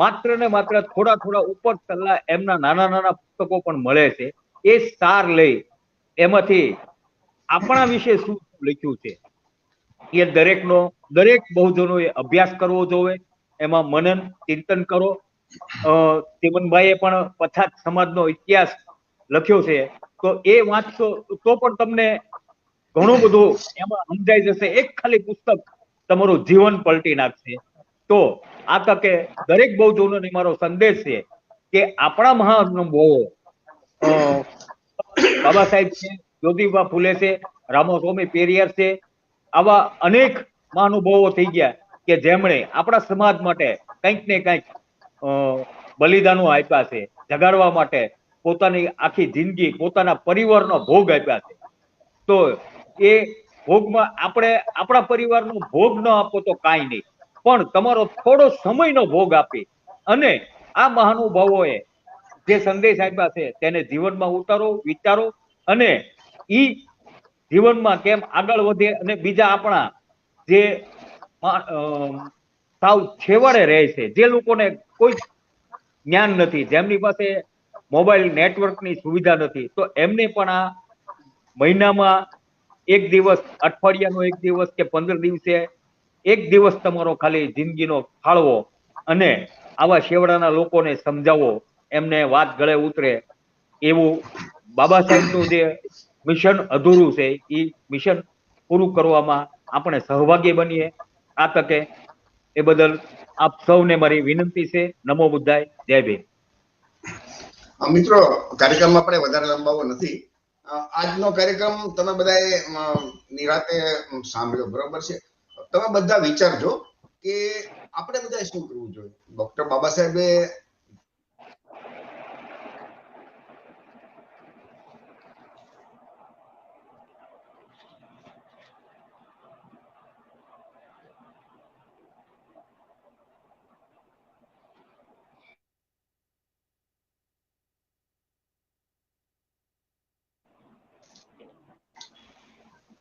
માત્ર ને માત્ર થોડા થોડા ઉપર સલાહ એમના નાના નાના પુસ્તકો પણ મળે છે. એ સાર લઈ એમાંથી આપણા વિશે શું લખ્યું છે એ દરેક બહુજનોએ અભ્યાસ કરવો જોઈએ. એમાં મનન ચિંતન કરો. ચીમનભાઈએ પણ પછાત સમાજનો ઇતિહાસ લખ્યો છે, તો એ વાંચશો તો પણ તમને ઘણું બધું એમાં સમજાઈ જશે. એક ખાલી પુસ્તક તમારું જીવન પલટી નાખશે. તો આ તકે દરેક બહુજનોને મારો સંદેશ છે કે આપણા મહાનુભાવો બાબા સાહેબ છે, જ્યોતિબા ફૂલે છે, રામાસ્વામી પેરિયાર છે, આવા અનેક મહાનુભાવો થઈ ગયા કે જેમણે આપણા સમાજ માટે કંઈક ને કંઈક બલિદાનો આપ્યા છે, જગાડવા માટે પોતાની આખી જિંદગી, પોતાના પરિવારનો ભોગ આપ્યા છે. તો એ ભોગમાં આપણે આપણા પરિવારનો ભોગ ન આપો તો કાંઈ નહીં, પણ તમારો થોડો સમયનો ભોગ આપી અને આ મહાનુભાવોએ જે સંદેશ આપ્યા છે તેને જીવનમાં ઉતારો, વિચારો, અને ઈ જીવનમાં કેમ આગળ વધે અને બીજા આપણા જે સાવ છેવાડે રહે છે, જે લોકોને કોઈ જ્ઞાન નથી, જેમની પાસે મોબાઈલ નેટવર્કની સુવિધા નથી, તો એમને પણ આ મહિનામાં એક દિવસ, અઠવાડિયાનો એક દિવસ કે 15 દિવસે એક દિવસ તમારો ખાલી જિંદગીનો ફાળવો અને આવા શેવડાના લોકોને સમજાવો, એમને વાત ગળે ઉતરે એવું બાબા સાહેબનું જે મિશન અધૂરું છે એ મિશન પૂરું કરવામાં આપણે સહભાગી બનીએ. આ તકે એ બદલ આપ સૌને મારી વિનંતી છે. નમો બુદ્ધાય. જય ભીમ. મિત્રો, કાર્યક્રમ આપણે વધારે લંબાવો નથી. આજનો કાર્યક્રમ તમે બધાએ નિરાતે સાંભળ્યો, બરોબર છે? તમે બધા વિચારજો કે આપણે બધાએ શું કરવું જોઈએ. ડોક્ટર બાબા સાહેબે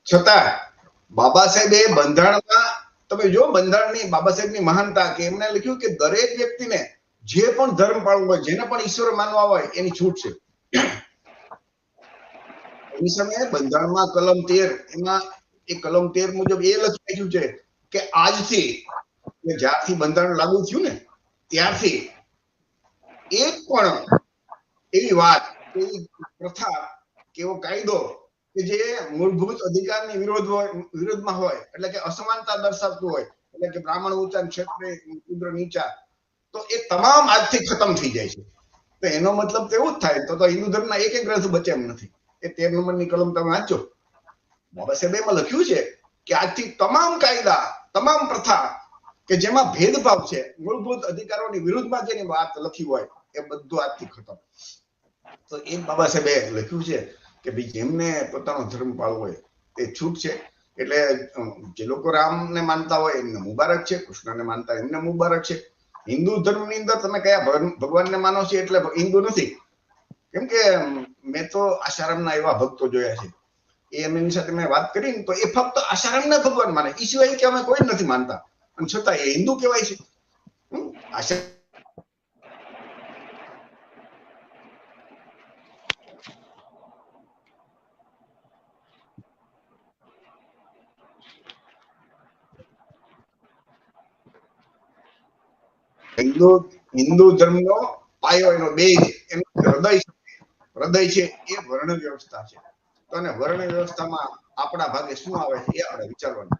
છતાં બાબા સાહેબે બંધારણમાં તમે જો બંધારણની બાબા સાહેબની મહાનતા કે એમને લખ્યું કે દરેક વ્યક્તિને જે પણ ધર્મ પાળવો હોય, જેને પણ ઈશ્વર માનવા હોય એની છૂટ છે. એ સમયે બંધારણમાં કલમ 13 એમાં એ કલમ 13 મુજબ એ લખાયું છે કે આજથી જ્યારથી બંધારણ લાગુ થયું ને ત્યારથી એક પણ એવી વાત, એવી પ્રથા, કેવો કાયદો કે જે મૂળભૂત અધિકારની વિરોધમાં હોય, એટલે કે અસમાનતા દર્શાવતું હોય, એટલે કે બ્રાહ્મણ ઊંચા ક્ષત્રિય શૂદ્ર નીચા, તો એ તમામ આજથી ખતમ થઈ જાય છે. તો એનો મતલબ તો એવું જ થાય તો હિન્દુ ધર્મના એક ગ્રંથ બચે એમ નથી. એ 13 નંબરની કલમ તમે વાંચો, બાબા સાહેબે એમાં લખ્યું છે કે આજથી તમામ કાયદા, તમામ પ્રથા કે જેમાં ભેદભાવ છે, મૂળભૂત અધિકારોની વિરુદ્ધમાં જેની વાત લખી હોય, એ બધું આજથી ખતમ. તો એ બાબા સાહેબે લખ્યું છે કે ભાઈ જેમને પોતાનો ધર્મ પાળવો હોય તે છૂટ છે. એટલે જે લોકો રામને માનતા હોય એમને મુબારક છે, કૃષ્ણને માનતા એમને મુબારક છે. હિન્દુ ધર્મની અંદર તમે કયા ભગવાનને માનો છો એટલે હિન્દુ નથી. કેમ કે મેં તો આશારામના એવા ભક્તો જોયા છે, એમની સાથે મેં વાત કરી ને તો એ ફક્ત આશારામના ભગવાન માને, એ સિવાય કે અમે કોઈ નથી માનતા, અને છતાં એ હિન્દુ કહેવાય છે. આશા હિન્દુ ધર્મનો પાયો એનો બેઝ, એનું હૃદય છે એ વર્ણ વ્યવસ્થા છે. તો અને વર્ણ વ્યવસ્થામાં આપણા ભાગે શું આવે છે એ આપણે વિચારવાનું.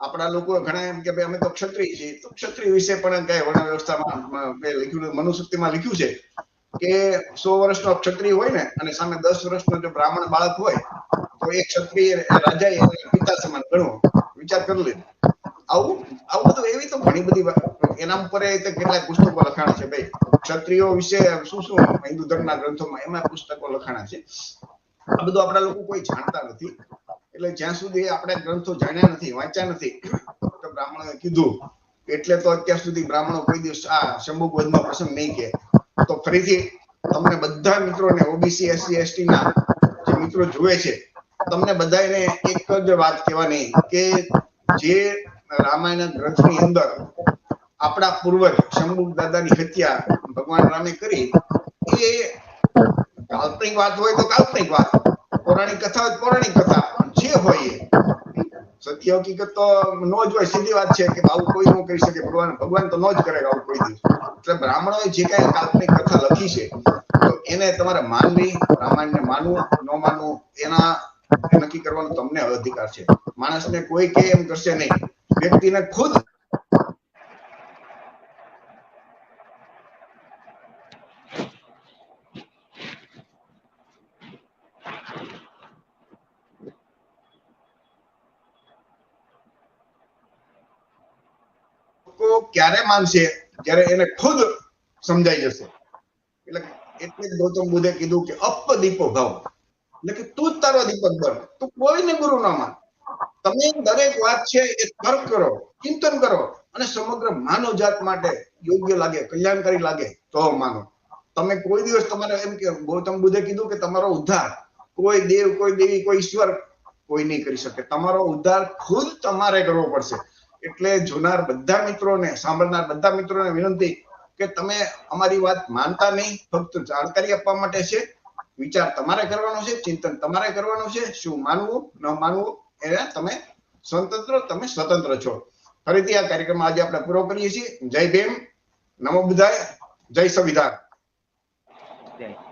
આપણા લોકો ઘણા એમ કે ભાઈ અમે તો ક્ષત્રિય છીએ, તો ક્ષત્રિય વિશે પણ કઈ વર્ણ વ્યવસ્થામાં લખ્યું, મનુસ્મૃતિમાં લખ્યું છે કે 100 વર્ષનો ક્ષત્રિય હોય ને અને સામે 10 વર્ષનો જો બ્રાહ્મણ બાળક હોય તો એ ક્ષત્રિય રાજા એના પિતા સમાન ગણવો. વિચાર કરી લે. આવું બધું, એવી તો ઘણી બધી એના ઉપર કેટલાક પુસ્તકો લખાણા છે ભાઈ, ક્ષત્રિયો વિશે શું શું હિન્દુ ધર્મના ગ્રંથોમાં એમાં પુસ્તકો લખાણા છે. આ બધું આપણા લોકો કોઈ જાણતા નથી. એટલે જ્યાં સુધી આપણે ગ્રંથો જાણ્યા નથી, વાંચ્યા નથી, તો બ્રાહ્મણોએ કીધું એટલે તો અત્યાર સુધી બ્રાહ્મણો કોઈ દિવસ આ શંભુક વધનો પ્રસંગ નહીં કહે. તો ફરીથી તમને બધા મિત્રોને, ઓબીસી SC ST ના જે મિત્રો જોવે છે, તમને બધાને એક જ વાત કહેવાની કે જે રામાયણ ગ્રંથની અંદર આપણા પૂર્વજ શંભુક દાદાની હત્યા ભગવાન રામે કરી, એ કાલ્પનિક વાત હોય તો કાલ્પનિક વાત, પૌરાણિક કથા હોય પૌરાણિક કથા, જે હોય એ સત્ય હકીકત તો ન જ હોય. સીધી વાત છે કે આવું કોઈ ન કરી શકે, ભગવાન તો ન જ કરે આવું કોઈ દિવસ. એટલે બ્રાહ્મણોએ જે કઈ કાલ્પનિક કથા લખી છે તો એને તમારે માનવી, રામાયણને માનવું ન માનવું એના નક્કી કરવાનો તમને અધિકાર છે. માણસને કોઈ કે એમ કરશે નહીં, વ્યક્તિને ખુદ ક્યારે માનશે જ્યારે એને ખુદ સમજાઈ જશે. એટલે જ ગૌતમ બુદ્ધે કીધું કે અપદીપો ભાવ, એટલે કે તું જ તારો દીપક બન, તું કોઈને ગુરુ ના માન. તમે દરેક વાત છે એ તર્ક કરો, ચિંતન કરો, અને સમગ્ર માનવ જાત માટે યોગ્ય લાગે, કલ્યાણકારી લાગે તો માનો. તમે કોઈ દિવસ તમારે એમ કે ગૌતમ બુદ્ધે કીધું કે તમારો ઉદ્ધાર કોઈ દેવ, કોઈ દેવી, કોઈ ઈશ્વર કોઈ નહીં કરી શકે. તમારો ઉદ્ધાર ખુદ તમારે કરવો પડશે. એટલે જોનાર બધા મિત્રોને, સાંભળનાર બધા મિત્રોને વિનંતી કે તમે અમારી વાત માનતા નહીં, ફક્ત જાણકારી આપવા માટે છે. વિચાર તમારે કરવાનો છે, ચિંતન તમારે કરવાનું છે. શું માનવું ન માનવું એને તમે સ્વતંત્ર છો. ફરીથી આ કાર્યક્રમ આજે આપણે પૂરો કરીએ છીએ. જય ભીમ, નમો બુદ્ધાય, જય સંવિધાન. જય